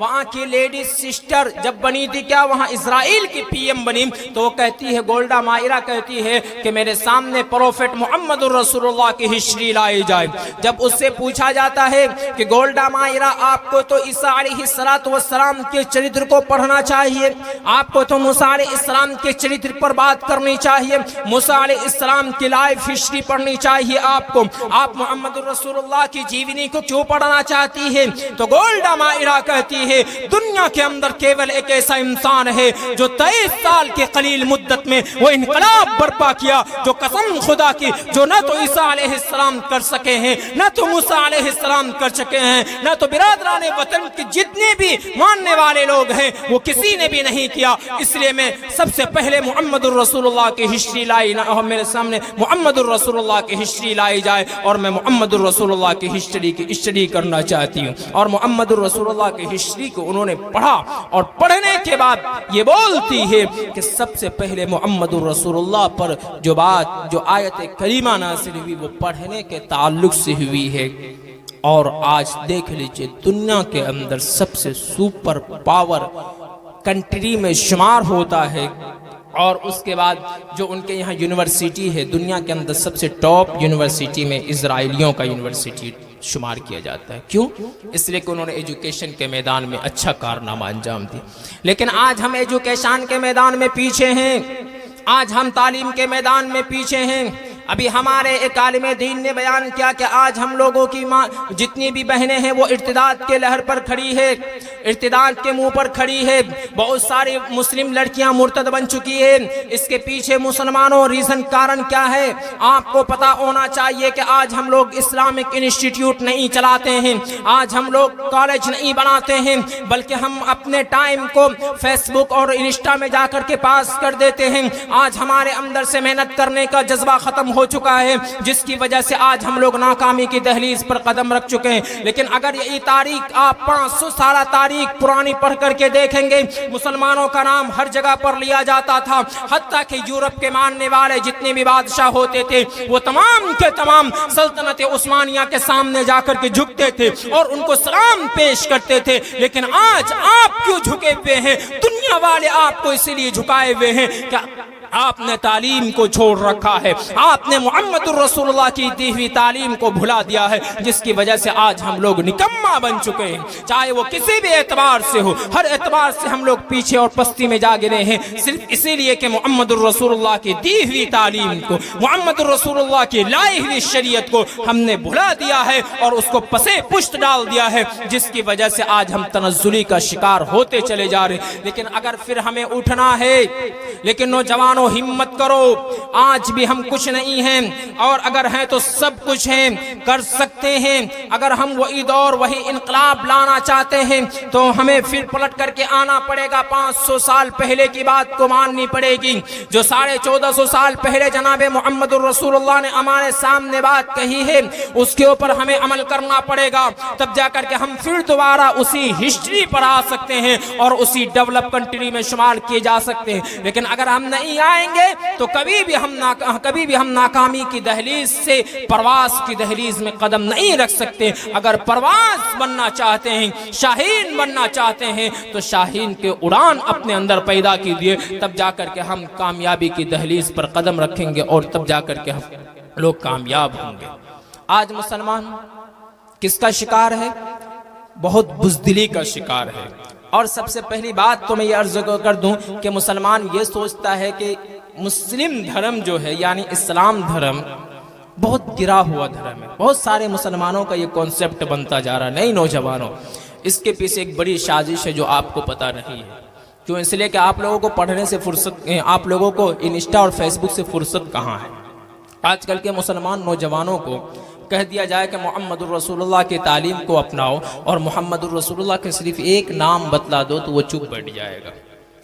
वहां की लेडीज सिस्टर जब बनी थी, क्या वहां इजराइल की पीएम बनी, तो वो कहती है, गोल्डा माइरा कहती है कि मेरे सामने प्रोफेट मोहम्मदुर रसूलुल्लाह की हिस्ट्री लाई जाए। जब उससे पूछा जाता है कि गोल्डा माइरा, आपको तो ईसा अलैहिस्सलातु वस्सलाम के चरित्र को पढ़ना चाहिए, आपको तो मूसा अलैहिस्सलाम के चरित्र पर बात करनी चाहिए, मूसा अलैहिस्सलाम की लाइफ हिस्ट्री पढ़नी चाहिए आपको, आप मोहम्मदुर रसूलुल्लाह की जीवनी को क्यों पढ़ना चाहती है? तो गोल्डा माइरा कहती है दुनिया के अंदर केवल एक ऐसा इंसान है जो 23 साल के कलील मुद्दत में वो इनकलाब बर्पा किया, जो कसम खुदा की जो न तो ईसा अलैहिस्सलाम कर सके हैं, न तो मूसा अलैहिस्सलाम कर सके हैं, न तो बिरादरान वतन के जितने भी मानने वाले लोग हैं वो किसी ने भी नहीं किया। इसलिए मैं सबसे पहले मुहम्मदुर रसूलुल्लाह की हिस्ट्री लाई, मेरे सामने मुहम्मदुर रसूलुल्लाह की हिस्ट्री लाई जाए और मैं मुहम्मदुर रसूलुल्लाह की हिस्ट्री की स्टडी करना चाहती हूँ। और मुहम्मदुर रसूलुल्लाह की हिस्ट्री को उन्होंने पढ़ा और पढ़ने के बाद ये बोलती है कि सबसे पहले मुहम्मदुर रसूलुल्लाह पर जो बात, जो आयत करीमा नाज़िल हुई वो पढ़ने के ताल्लुक से हुई है। और आज देख लीजिए दुनिया के अंदर सबसे सुपर पावर कंट्री में शुमार होता है और उसके बाद जो उनके यहाँ यूनिवर्सिटी है, दुनिया के अंदर सबसे टॉप यूनिवर्सिटी में इजराइलियों का यूनिवर्सिटी शुमार किया जाता है। क्यों? इसलिए कि उन्होंने एजुकेशन के मैदान में अच्छा कारनामा अंजाम दिया। लेकिन आज हम एजुकेशन के मैदान में पीछे हैं, आज हम तालीम के मैदान में पीछे हैं। अभी हमारे एक आलिम दीन ने बयान किया कि आज हम लोगों की माँ जितनी भी बहनें हैं वो इर्तिदाद के लहर पर खड़ी है, इर्तिदाद के मुंह पर खड़ी है। बहुत सारी मुस्लिम लड़कियां मुर्तद बन चुकी है। इसके पीछे मुसलमानों रीजन कारण क्या है आपको पता होना चाहिए कि आज हम लोग इस्लामिक इंस्टीट्यूट नहीं चलाते हैं, आज हम लोग कॉलेज नहीं बनाते हैं, बल्कि हम अपने टाइम को फेसबुक और इंस्टा में जाकर के पास कर देते हैं। आज हमारे अंदर से मेहनत करने का जज्बा खत्म हो चुका है, जिसकी वजह से आज हम लोग नाकामी की दहलीज पर कदम रख चुके हैं। लेकिन अगर ये तारीख आप 500 साल तारीख पुरानी पढ़ करके देखेंगे, मुसलमानों का नाम हर जगह पर लिया जाता था। हत्ता कि यूरोप के मानने वाले जितने भी बादशाह होते थे वो तमाम के तमाम सल्तनत उस्मानिया के सामने जाकर के झुकते थे और उनको सलाम पेश करते थे। लेकिन आज आप क्यों झुके हुए हैं? दुनिया वाले आपको इसीलिए झुकाए हुए हैं कि आपने तालीम को छोड़ रखा है, आपने मुहम्मदुर रसूलुल्लाह की दी हुई तालीम को भुला दिया है, जिसकी वजह से आज हम लोग निकम्मा बन चुके हैं। चाहे वो किसी भी एतबार से हो, हर एतबार से हम लोग पीछे और पस्ती में जा गिरे हैं, सिर्फ इसीलिए कि मुहम्मदुर रसूलुल्लाह की दी हुई तालीम को, मुहम्मदुर रसूलुल्लाह की लाई हुई शरीयत को हमने भुला दिया है और उसको पसे पुश्त डाल दिया है, जिसकी वजह से आज हम तनज़्ज़ुली का शिकार होते चले जा रहे हैं। लेकिन अगर फिर हमें उठना है, लेकिन नौजवानों हिम्मत करो, आज भी हम कुछ नहीं हैं और अगर हैं तो सब कुछ हैं, कर सकते हैं। अगर हम वही दौर वही इनकलाब लाना चाहते हैं तो हमें फिर पलट करके आना पड़ेगा, 500 साल पहले की बात को माननी पड़ेगी। जो 1450 साल पहले जनाबे मुहम्मदुर रसूलुल्लाह ने हमारे सामने बात कही है उसके ऊपर हमें अमल करना पड़ेगा, तब जाकर के हम फिर दोबारा उसी हिस्ट्री पर आ सकते हैं और उसी डेवलप कंट्री में शुमार किए जा सकते हैं। लेकिन अगर हम नहीं आएंगे तो कभी भी हम नाकामी की दहलीज से परवास की दहलीज में कदम नहीं रख सकते। अगर परवास बनना चाहते हैं, शाहीन बनना चाहते हैं, तो शाहीन के उड़ान अपने अंदर पैदा कीजिए, तब जाकर के हम कामयाबी की दहलीज पर कदम रखेंगे और तब जाकर के हम लोग कामयाब होंगे। आज मुसलमान किसका शिकार है? बहुत बुज़दिली का शिकार है। और सबसे पहली बात तो मैं ये अर्ज कर दूं कि मुसलमान ये सोचता है कि मुस्लिम धर्म जो है यानी इस्लाम धर्म बहुत गिरा हुआ धर्म है। बहुत सारे मुसलमानों का ये कॉन्सेप्ट बनता जा रहा है। नहीं नौजवानों, इसके पीछे एक बड़ी साजिश है जो आपको पता नहीं है। क्यों? इसलिए कि आप लोगों को पढ़ने से फुर्सत, आप लोगों को इंस्टा और फेसबुक से फुर्सत कहाँ है। आजकल के मुसलमान नौजवानों को कह दिया जाए कि मुहम्मदुर रसूलुल्लाह की तालीम को अपनाओ और मुहम्मदुर रसूलुल्लाह के सिर्फ एक नाम बतला दो तो वो चुप बैठ जाएगा।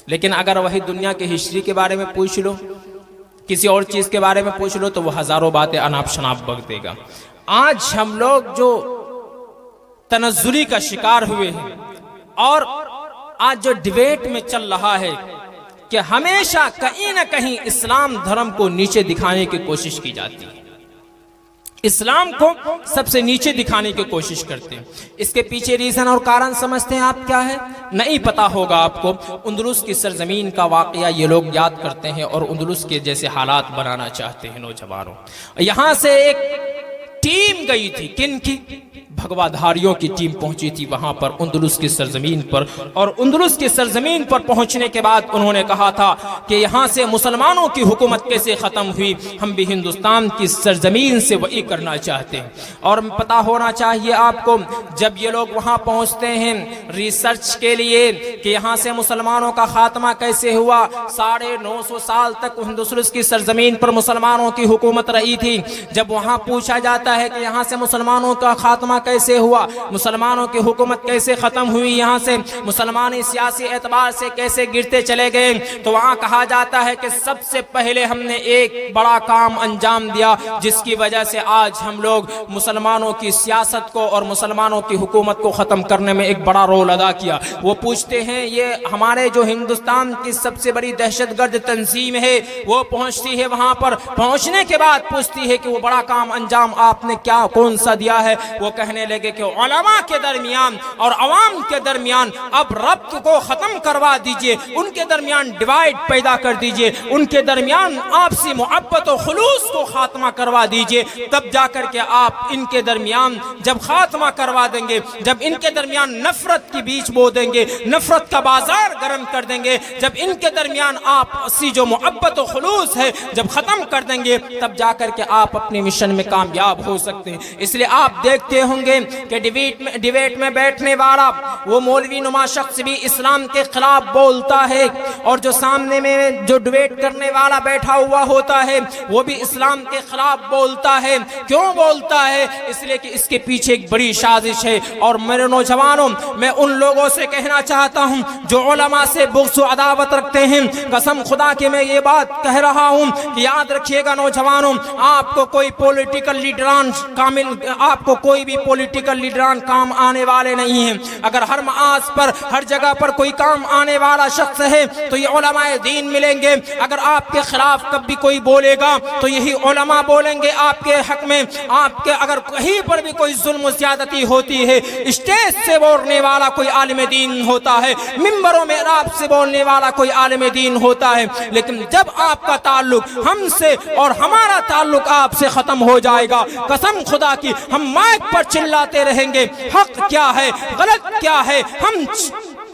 लेकिन अगर वही दुनिया की हिस्ट्री के बारे में पूछ लो, किसी और चीज़ के बारे में पूछ लो तो वो हज़ारों बातें अनाप शनाप बक देगा। आज हम लोग जो तनज़्ज़ुली का शिकार हुए हैं और आज जो डिबेट में चल रहा है कि हमेशा कहीं ना कहीं इस्लाम धर्म को नीचे दिखाने की कोशिश की जाती है, इस्लाम को सबसे नीचे दिखाने की कोशिश करते हैं। इसके पीछे रीज़न और कारण समझते हैं आप क्या है? नहीं पता होगा आपको। अंदलुस की सरजमीन का वाक़या ये लोग याद करते हैं और अंदलुस के जैसे हालात बनाना चाहते हैं नौजवानों। यहाँ से एक टीम टीम गई थी। किन की? भगवाधारियों की टीम पहुंची थी वहां पर उंदुलुस की सरजमीन पर। और उंदुलुस की सरजमीन पर पहुंचने के बाद उन्होंने कहा था कि यहां से मुसलमानों की हुकूमत कैसे खत्म हुई, हम भी हिंदुस्तान की सरजमीन से वही करना चाहते हैं। और पता होना चाहिए आपको, जब ये लोग वहां पहुंचते हैं रिसर्च के लिए कि यहां से मुसलमानों का खात्मा कैसे हुआ, 950 साल तक हिंदुस्तान की सरजमीन पर मुसलमानों की हुकूमत रही थी। जब वहां पूछा जाता है कि यहां से मुसलमानों का खात्मा कैसे हुआ, मुसलमानों की हुकूमत कैसे खत्म हुई, यहाँ से मुसलमान सियासी एतबार से कैसे गिरते चले गए, तो वहाँ कहा जाता है कि सबसे पहले हमने एक बड़ा काम अंजाम दिया जिसकी वजह से आज हम लोग मुसलमानों की सियासत को और मुसलमानों की हुकूमत को ख़त्म करने में एक बड़ा रोल अदा किया। वो पूछते हैं, ये हमारे जो हिंदुस्तान की सबसे बड़ी दहशतगर्द तंजीम है वो पहुँचती है वहाँ पर, पहुँचने के बाद पूछती है कि वो बड़ा काम अंजाम आपने क्या कौन सा दिया है। वो कहने लगे कि उलमा के दरमियान और अवाम के दरमियान अब रब्त को खत्म करवा दीजिए, उनके दरमियान डिवाइड पैदा कर दीजिए, उनके दरमियान आपसी मोहब्बत और खुलूस को खात्मा करवा दीजिए। तब जाकर के आप इनके दरमियान जब खात्मा करवा देंगे, जब इनके दरमियान नफरत की बीज बो देंगे, नफरत का बाजार गर्म कर देंगे, जब इनके दरमियान आपसी जो मोहब्बत और खुलूस है जब खत्म कर देंगे, तब जाकर के आप अपने मिशन में कामयाब हो सकते हैं। इसलिए आप देखते होंगे कि डिबेट में बैठने वाला वो मौलवी नुमा शख्स भी इस्लाम के खिलाफ बोलता है, और जो सामने में जो डिबेट करने वाला बैठा हुआ होता है वो भी इस्लाम के खिलाफ बोलता है। क्यों बोलता है? इसलिए कि इसके पीछे एक बड़ी साजिश है। और मेरे नौजवानों, मैं उन लोगों से कहना चाहता हूं जो उलमा से बुग़्ज़ व अदावत रखते हैं, कसम खुदा के मैं ये बात कह रहा हूं कि याद रखिएगा नौजवानों, आपको कोई पॉलिटिकल लीडरान आपको कोई भी पॉलिटिकल लीडरान काम आने वाले नहीं हैं। अगर हर मास पर हर जगह पर कोई काम आने वाला शख्स है तो ये उलमाए दीन मिलेंगे। अगर आपके खिलाफ कभी कोई बोलेगा तो यही उलमा बोलेंगे आपके हक में। आपके अगर कहीं पर भी कोई जुल्म ज़्यादती होती है, स्टेज से बोलने वाला कोई आलिम दीन होता है, मिंबरों में राब से बोलने वाला कोई आलिम दीन होता है। लेकिन जब आपका ताल्लुक हमसे और हमारा ताल्लुक आपसे खत्म हो जाएगा, कसम खुदा की हम माइक पर चिल्लाते रहेंगे हक क्या है गलत क्या है, हम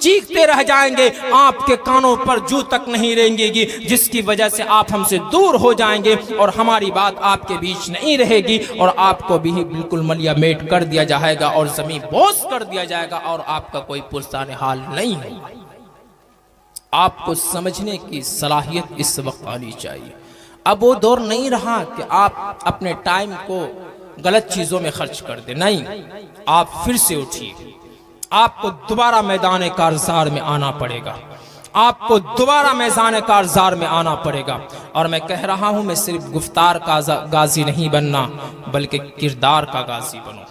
चीखते रह जाएंगे, आपके कानों पर जू तक नहीं रेंगेगी, जिसकी वजह से आप हमसे दूर हो जाएंगे और हमारी बात आपके बीच नहीं रहेगी और आपको भी बिल्कुल मलिया मेट कर दिया जाएगा और जमीन बोस कर दिया जाएगा और आपका कोई पुरसाने हाल नहीं है। आपको समझने की सलाहियत इस वक्त आनी चाहिए। अब वो दौर नहीं रहा कि आप अपने टाइम को गलत चीजों में खर्च कर दे, नहीं, आप फिर से उठिए। आपको दोबारा मैदान कारज़ार में आना पड़ेगा, आपको दोबारा मैदान कारज़ार में आना पड़ेगा। और मैं कह रहा हूं, मैं सिर्फ गुफ्तार का गाजी नहीं बनना बल्कि किरदार का गाजी बनूं,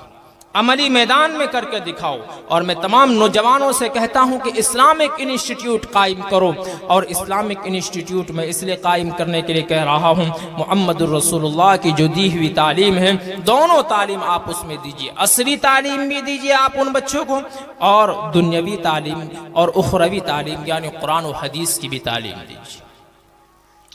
अमली मैदान में करके दिखाओ। और मैं तमाम नौजवानों से कहता हूं कि इस्लामिक इंस्टीट्यूट कायम करो। और इस्लामिक इंस्टीट्यूट में इसलिए कायम करने के लिए कह रहा हूं, मुहम्मदुर रसूलुल्लाह की जो दी हुई तालीम है, दोनों तालीम आप उसमें दीजिए। असरी तालीम भी दीजिए आप उन बच्चों को, और दुनियावी तालीम और उखरवी तालीम यानी कुरान और हदीस की भी तालीम दीजिए।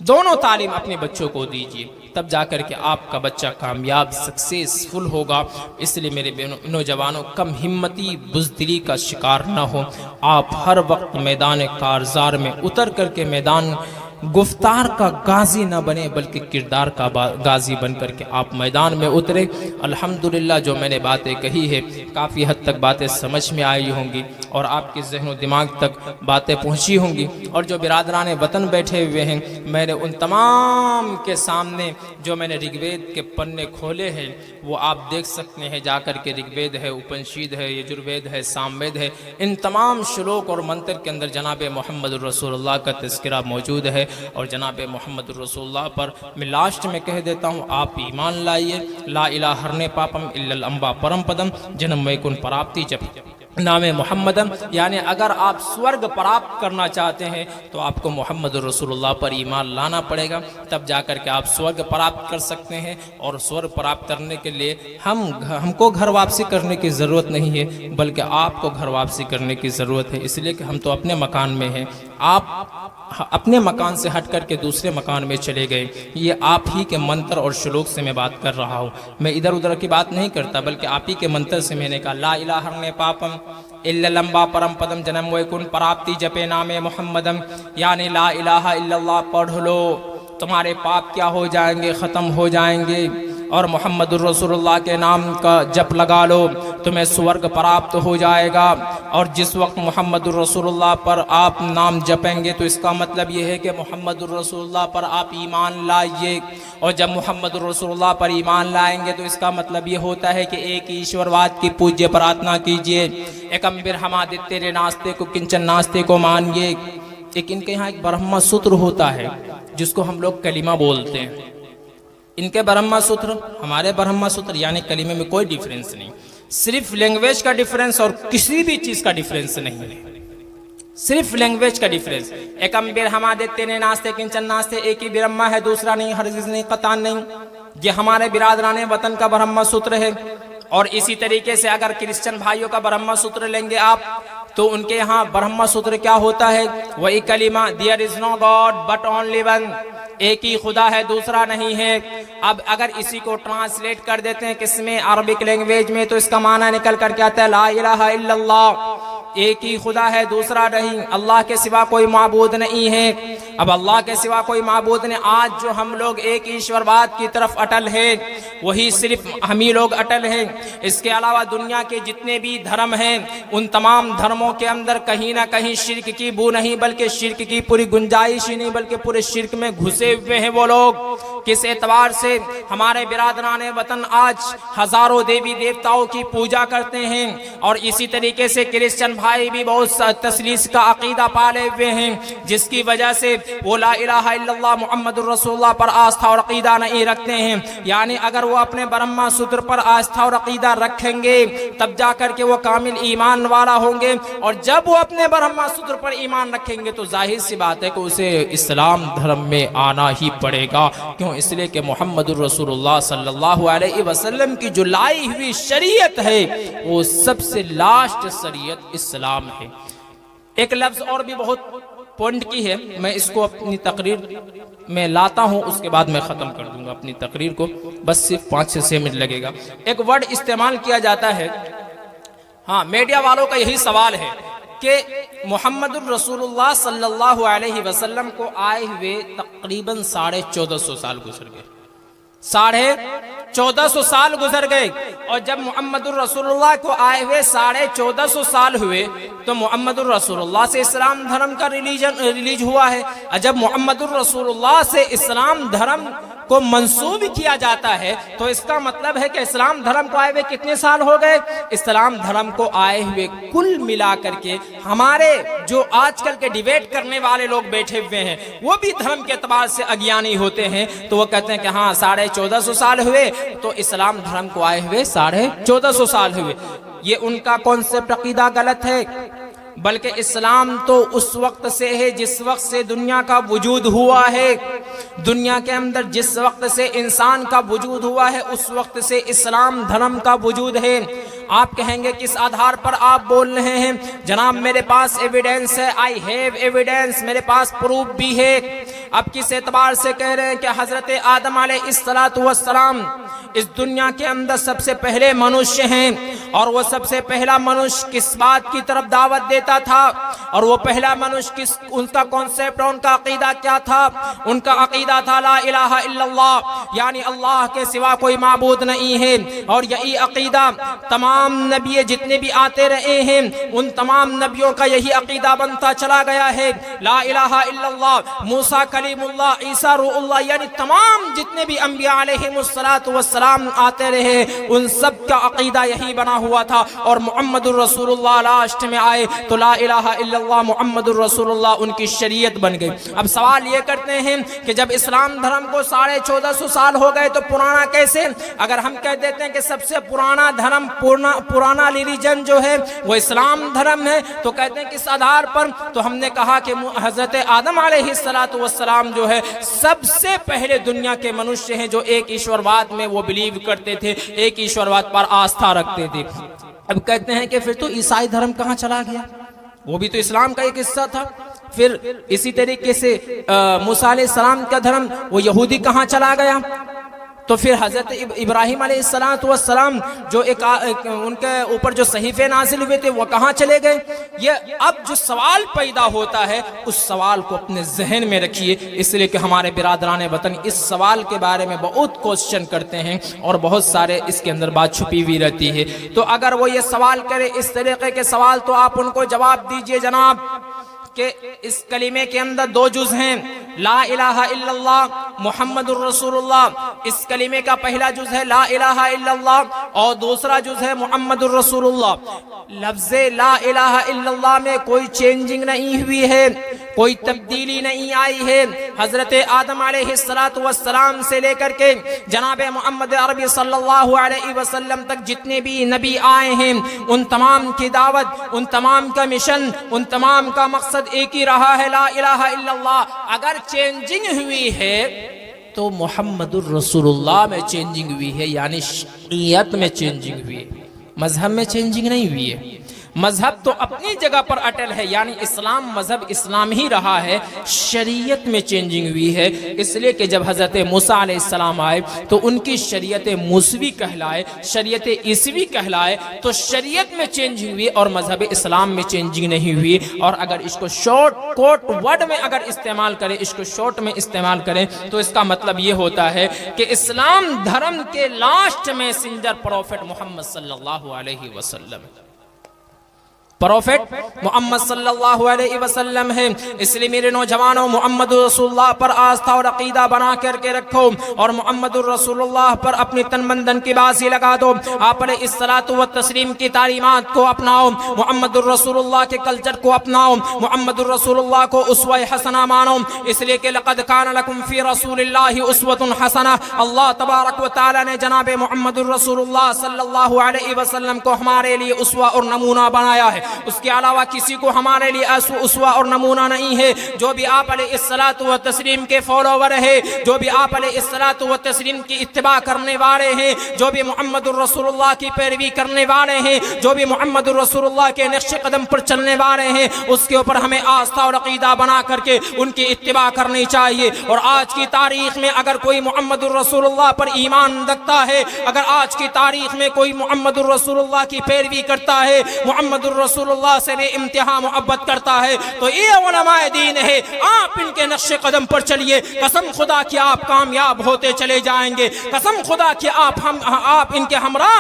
दोनों तालीम अपने बच्चों को दीजिए, तब जाकर के आपका बच्चा कामयाब सक्सेसफुल होगा। इसलिए मेरे नौजवानों, कम हिम्मती बुज़दिली का शिकार न हो। आप हर वक्त मैदान कारज़ार में उतर करके मैदान गुफ्तार का गाजी न बने बल्कि किरदार का गाजी बन करके आप मैदान में उतरे। अल्हम्दुलिल्लाह जो मैंने बातें कही है काफ़ी हद तक बातें समझ में आई होंगी और आपके ज़हन दिमाग तक बातें पहुंची होंगी। और जो बिरादरान वतन बैठे हुए हैं, मैंने उन तमाम के सामने जो मैंने ऋग्वेद के पन्ने खोले हैं वो आप देख सकते हैं जाकर के। ऋग्वेद है, उपनिषद है, यजुर्वेद है, सामवेद है, इन तमाम श्लोक और मंत्र के अंदर जनाब मोहम्मद रसूलुल्लाह का तज़किरा मौजूद है। और जनाब मोहम्मद रसूलुल्लाह पर मैं लास्ट में कह देता हूँ, आप ईमान लाइए। ला इलाहा हरने पापम इल्लल अम्बा परम पदम जन्म वैकुन प्राप्ति जप नामे मोहम्मदम। यानी अगर आप स्वर्ग प्राप्त करना चाहते हैं तो आपको मोहम्मद रसूलुल्लाह पर ईमान लाना पड़ेगा, तब जाकर के आप स्वर्ग प्राप्त कर सकते हैं। और स्वर्ग प्राप्त करने के लिए हमको घर वापसी करने की ज़रूरत नहीं है बल्कि आपको घर वापसी करने की ज़रूरत है, इसलिए कि हम तो अपने मकान में हैं, आप अपने मकान से हट कर के दूसरे मकान में चले गए। ये आप ही के मंत्र और श्लोक से मैं बात कर रहा हूँ, मैं इधर उधर की बात नहीं करता, बल्कि आप ही के मंत्र से मैंने कहा ला इलाहा पापम इल्ला लंबा परम पदम जन्म वैकुंठ प्राप्ति जपे नामे मोहम्मदम, यानी ला इलाहा इल्लल्लाह पढ़ लो, तुम्हारे पाप क्या हो जाएंगे, ख़त्म हो जाएंगे, और मोहम्मदुर रसूलुल्लाह के नाम का जप लगा लो, तुम्हें स्वर्ग प्राप्त हो जाएगा। और जिस वक्त मोहम्मदुर रसूलुल्लाह पर आप नाम जपेंगे तो इसका मतलब ये है कि मोहम्मदुर रसूलुल्लाह पर आप ईमान लाइए, और जब मोहम्मदुर रसूलुल्लाह पर ईमान लाएंगे तो इसका मतलब ये होता है कि एक ईश्वरवाद की पूज्य प्रार्थना कीजिए, एकम्बिर हमादित्य तेरे नास्ते को किंचन नास्ते को मानिए। एक इनके यहाँ एक ब्रह्मा सूत्र होता है जिसको हम लोग कलीमा बोलते हैं, इनके ब्रह्मा सूत्र हमारे ब्रह्मा सूत्र यानी कलीमे में कोई डिफरेंस नहीं, सिर्फ लैंग्वेज का डिफरेंस और किसी भी चीज का डिफरेंस नहीं है, सिर्फ लैंग्वेज का डिफरेंस। एकम्बिर हमादित्य तेरे नास्ते किंचन नास्ते, एक ही ब्रह्मा है, दूसरा नहीं, हरगिज़ नहीं, कतान नहीं। ये हमारे बिरादराने वतन का ब्रह्मा सूत्र है। और इसी तरीके से अगर क्रिश्चियन भाइयों का ब्रह्मा सूत्र लेंगे आप तो उनके यहाँ ब्रह्मा सूत्र क्या होता है, वही कलीमा there is no god but only one, एक ही खुदा है दूसरा नहीं है। अब अगर इसी को ट्रांसलेट कर देते हैं किसमें, अरबिक लैंग्वेज में, तो इसका माना निकल कर क्या आता है, ला इलाहा इल्लल्लाह, एक ही खुदा है दूसरा नहीं, अल्लाह के सिवा कोई माबूद नहीं है। अब अल्लाह के सिवा कोई माबूद नहीं, आज जो हम लोग एक ईश्वरवाद की तरफ अटल है वही सिर्फ हम ही लोग अटल हैं। इसके अलावा दुनिया के जितने भी धर्म हैं उन तमाम धर्मों के अंदर कहीं ना कहीं शिर्क की बू नहीं, बल्कि शिर्क की पूरी गुंजाइश ही नहीं, बल्कि पूरे शिर्क में घुसे हुए हैं वो लोग। किस एतबार से हमारे बिरादराने वतन आज हजारों देवी देवताओं की पूजा करते हैं, और इसी तरीके से क्रिश्चियन भाई भी बहुत तस्लीस का अकीदा पाले हुए हैं, जिसकी वजह से वो ला इलाहा इल्लल्लाह मुहम्मदुर रसूलुल्लाह पर आस्था और अकीदा नहीं रखते हैं। यानी अगर वो अपने ब्रह्मा सूत्र पर आस्था और अकीदा रखेंगे तब जाकर के वो कामिल ईमान वाला होंगे, और जब वो अपने ब्रह्मा सूत्र पर ईमान रखेंगे तो जाहिर सी बात है कि उसे इस्लाम धर्म में आना ही पड़ेगा। क्यों? इसलिए कि मुहम्मदुर रसूलुल्लाह सल्लल्लाहु अलैहि वसल्लम की जो लाई हुई शरीयत है वो सबसे लास्ट शरीयत इस्लाम है। एक लफ्ज और भी बहुत पॉइंट की है, मैं इसको अपनी तकरीर में लाता हूं, उसके बाद मैं ख़त्म कर दूंगा अपनी तकरीर को, बस सिर्फ 5 से 6 मिनट लगेगा। एक वर्ड इस्तेमाल किया जाता है, हाँ मीडिया वालों का यही सवाल है कि मुहम्मदुर रसूलुल्लाह सल्लल्लाहु अलैहि वसल्लम को आए हुए तकरीबन 1450 साल गुजर गए, 1450 साल गुजर गए, और जब मुहम्मदुर रसूलुल्लाह को आए हुए 1450 साल हुए तो मुहम्मदुर रसूलुल्लाह से इस्लाम धर्म का रिलीज हुआ है। और जब मुहम्मदुर रसूलुल्लाह से इस्लाम धर्म को मंसूब किया जाता है तो इसका मतलब है कि इस्लाम धर्म को आए हुए कितने साल हो गए, इस्लाम धर्म को आए हुए कुल मिलाकर के हमारे जो आजकल के डिबेट करने वाले लोग बैठे हुए हैं वो भी धर्म के एतबार से अज्ञानी होते हैं, तो वो कहते हैं कि हाँ 1450 साल हुए तो इस्लाम धर्म को आए हुए 1450 साल हुए। ये उनका कॉन्सेप्ट अकीदा गलत है, बल्कि इस्लाम तो उस वक्त से है जिस वक्त से दुनिया का वजूद हुआ है। दुनिया के अंदर जिस वक्त से इंसान का वजूद हुआ है उस वक्त से इस्लाम धर्म का वजूद है। आप कहेंगे किस आधार पर आप बोल रहे हैं? जनाब मेरे पास एविडेंस है, आई हैव एविडेंस, मेरे पास प्रूफ भी है। अब किस एतबार से कह रहे हैं कि हजरत आदम अलैहिस्सलाम इस दुनिया के अंदर सबसे पहले मनुष्य हैं, और वो सबसे पहला मनुष्य किस बात की तरफ दावत देता था, और वो पहला मनुष्य किस, उनका कॉन्सेप्ट और उनका अकीदा क्या था? उनका अकीदा था ला इलाहा इल्लल्लाह, यानी अल्लाह के सिवा कोई माबूद नहीं है। और यही अकीदा तमाम नबी जितने भी आते रहे हैं उन तमाम नबियों का यही अकीदा बनता चला गया है, ला इलाहा इल्लल्लाह। मूसा कलीमुल्लाह, ईसा रूहुल्लाह, यानी तमाम जितने भी अंबिया अलैहिमुस्सलातु वस्सलाम आते रहे उन सब का अकीदा यही बना हुआ था, और मुहम्मदुर रसूलुल्लाह लास्ट में आए तो ला इलाहा इल्लल्लाह मुहम्मदुर रसूलुल्लाह उनकी शरीयत बन गई। अब सवाल ये करते हैं कि जब इस्लाम धर्म को 1450 साल हो गए तो पुराना कैसे? अगर हम कह देते हैं कि सबसे पुराना धर्म, पुराना रिलीजन जो है वो इस्लाम धर्म है, तो कहते हैं किस आधार पर? तो हमने कहा कि हजरत आदम अलैहिस्सलातु वस्सलाम जो है सबसे पहले दुनिया के मनुष्य हैं जो एक ईश्वरवाद में वो बिलीव करते थे, एक ईश्वरवाद पर आस्था रखते थे। अब कहते हैं कि फिर तो ईसाई धर्म कहाँ चला गया? वो भी तो इस्लाम का एक हिस्सा था। फिर इसी तरीके से मूसा अलैहिस्सलाम का धर्म, वो यहूदी कहाँ चला गया? तो फिर हजरत इब्राहिम अलैहिस्सलाम जो एक उनके ऊपर जो सहीफे नाजिल हुए थे वो कहाँ चले गए? ये अब जो सवाल पैदा होता है उस सवाल को अपने जहन में रखिए, इसलिए कि हमारे बिरादरान वतन इस सवाल के बारे में बहुत क्वेश्चन करते हैं और बहुत सारे इसके अंदर बात छुपी हुई रहती है। तो अगर वो ये सवाल करे इस तरीके के सवाल, तो आप उनको जवाब दीजिए जनाब कि इस कलीमे के अंदर दो जुज़ हैं, ला इलाहा इल्लल्लाह मुहम्मदुर रसूलुल्लाह। इस कलीमे का पहला जुज़ है ला इलाहा इल्लल्लाह और दूसरा जुज़ है मुहम्मदुर रसूलुल्लाह। लफ्ज़े ला इलाहा इल्लल्लाह में कोई चेंजिंग नहीं हुई है, कोई तब्दीली नहीं आई है। हजरत आदम अलैहिस्सलाम से लेकर के जनाब मोहम्मद अरबी सल्लल्लाहु अलैहि वसल्लम तक जितने भी नबी आए हैं, उन तमाम की दावत, उन तमाम का मिशन, उन तमाम का मकसद एक ही रहा है, ला इलाहा इल्लल्लाह। अगर चेंजिंग हुई है तो मोहम्मदुर रसूलुल्लाह में चेंजिंग हुई है, यानी शरीयत में चेंजिंग हुई है, मजहब में चेंजिंग नहीं हुई है। मजहब तो अपनी जगह पर अटल है, यानी इस्लाम मजहब इस्लाम ही रहा है, शरीयत में चेंजिंग हुई है। इसलिए कि जब हजरत मूसा अलैहिस्सलाम आए तो उनकी शरीयत मूसवी कहलाए, शरीयत ईसवी कहलाए, तो शरीयत में चेंजिंग हुई और मजहब इस्लाम में चेंजिंग नहीं हुई। और अगर इसको शॉर्ट कोट वर्ड में अगर इस्तेमाल करें, इसको शॉर्ट में इस्तेमाल करें, तो इसका मतलब ये होता है कि इस्लाम धर्म के लास्ट मैसेंजर प्रोफेट मोहम्मद सल्लल्लाहु अलैहि वसल्लम, प्रोफेट मोहम्मद सल्लल्लाहु अलैहि वसल्लम है। इसलिए मेरे नौजवानों, मोहम्मद रसूलुल्लाह पर आस्था और अकीदा बना करके रखो और मोहम्मद रसूलुल्लाह पर अपनी तन मन धन की बाजी लगा दो। आप अलैहिस्सलातु व तस्लीम की तालीमात को अपनाओ, मोहम्मद रसूलुल्लाह के कल्चर को अपनाओ, मोहम्मद रसूलुल्लाह को उस्वा हसना मानो। इसलिए कि लक़द कान लकुम फी रसूलिल्लाहि उस्वतुन हसना, अल्लाह तबारक व तआला ने जनाब मोहम्मद रसूलुल्लाह सल्लल्लाहु अलैहि वसल्लम को हमारे लिए उस्वा और नमूना बनाया है। उसके अलावा किसी को हमारे लिए उस्वा और नमूना नहीं है। जो भी आप अलैहिस्सलातु व तस्लीम के फॉलोवर है, जो भी आप अलैहिस्सलातु व तस्लीम की इत्तिबा करने वाले हैं, जो भी मोहम्मदुर रसूलुल्लाह की पैरवी करने वाले हैं, जो भी मोहम्मदुर रसूलुल्लाह के नक्शे कदम पर चलने वाले हैं, उसके ऊपर हमें आस्था और अकीदा बना करके उनकी इत्तिबा करनी चाहिए। और आज की तारीख में अगर कोई मोहम्मदुर रसूलुल्लाह पर ईमान रखता है, अगर आज की तारीख में कोई मोहम्मदुर रसूलुल्लाह की पैरवी करता है, मोहम्मदुर रसूलुल्लाह से बेइंतहा मोहब्बत करता है, तो ये उलमाए दीन है। आप इनके नक्शे कदम पर चलिए, कसम खुदा कि आप कामयाब होते चले जाएंगे। कसम खुदा कि आप इनके हमरा,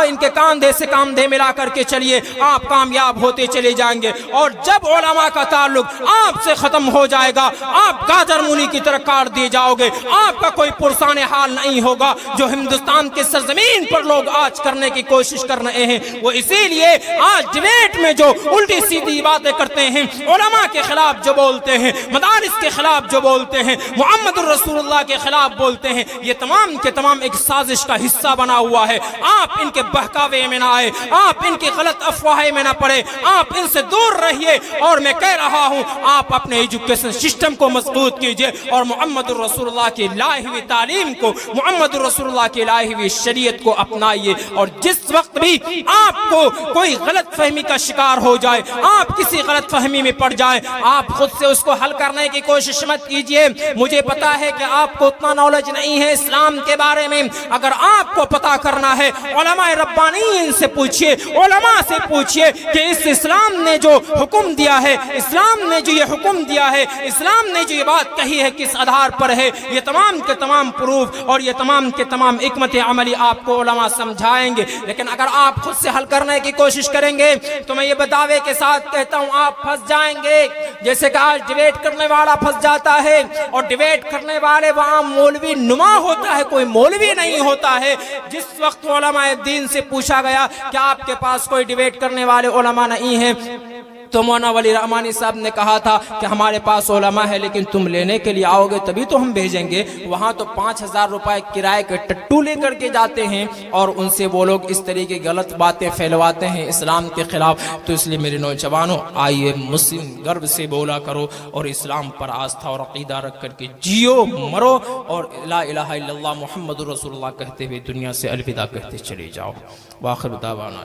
इनके कांधे से कांधे मिला करके चलिए, आप कामयाब होते चले जाएंगे। और जब उलमा का ताल्लुक आपसे खत्म हो जाएगा, आप गाजर मुनी की तरह काट दिए जाओगे, आपका कोई पुरसाने हाल नहीं होगा। जो हिंदुस्तान के सरजमीन पर लोग आज करने की कोशिश कर रहे हैं, वो इसीलिए आज डिबेट में जो उल्टी सीधी बातें करते हैं, उलमा के खिलाफ जो बोलते हैं, मदारिस के खिलाफ जो बोलते हैं, मुहम्मदुर रसूलुल्लाह के खिलाफ बोलते हैं, ये तमाम के तमाम एक साजिश का हिस्सा बना हुआ है। आप इनके बहकावे में ना आए, आप इनकी गलत अफवाहें में ना पड़े, आप इनसे दूर रहिए। और मैं कह रहा हूँ, आप अपने एजुकेशन सिस्टम को मजबूत कीजिए और मुहम्मदुर रसूलुल्लाह की लाई हुई तालीम को, मुहम्मदुर रसूलुल्लाह की लाई हुई शरीयत को अपनाइए। और जिस वक्त भी आपको कोई गलत फहमी का शिकार हो जाए, आप किसी गलत फहमी में पड़ जाए, आप खुद से उसको हल करने की कोशिश मत कीजिए। मुझे पता है कि आपको उतना नॉलेज नहीं है इस्लाम के बारे में। अगर आपको पता करना है, उलमाए रब्बानीन से पूछिए, उलमा से पूछिए कि इस इस्लाम ने जो हुक्म दिया है, इस्लाम ने जो ये हुक्म दिया है, इस्लाम ने जो ये बात कही है, किस आधार पर है। ये तमाम के तमाम प्रूफ और ये तमाम के तमाम हिकमत अमली आपको उलमा समझाएंगे। लेकिन अगर आप खुद से हल करने की कोशिश करेंगे तो मैं ये दावे के साथ कहता हूँ, आप फंस जाएंगे। जैसे कि आज डिबेट करने वाला फंस जाता है और डिबेट करने वाले वहाँ मौलवी नुमा होता है, कोई मौलवी नहीं होता है। जिस वक्त उलमाए दीन से पूछा गया कि आपके पास कोई डिबेट करने वाले उलमा नहीं है, तो मौलाना वली रहमानी साहब ने कहा था कि हमारे पास उलमा है, लेकिन तुम लेने के लिए आओगे तभी तो हम भेजेंगे। वहाँ तो 5000 रुपए किराए के टट्टू लेकर के जाते हैं और उनसे वो लोग इस तरीके की गलत बातें फैलवाते हैं इस्लाम के खिलाफ। तो इसलिए मेरे नौजवानों, आइए मुस्लिम गर्व से बोला करो और इस्लाम पर आस्था और अकीदा रख करके जियो, मरो और ला इलाहा इल्लल्लाह मुहम्मदुर रसूलुल्लाह कहते हुए दुनिया से अलविदा कहते चले जाओ। वाखिर दावाना।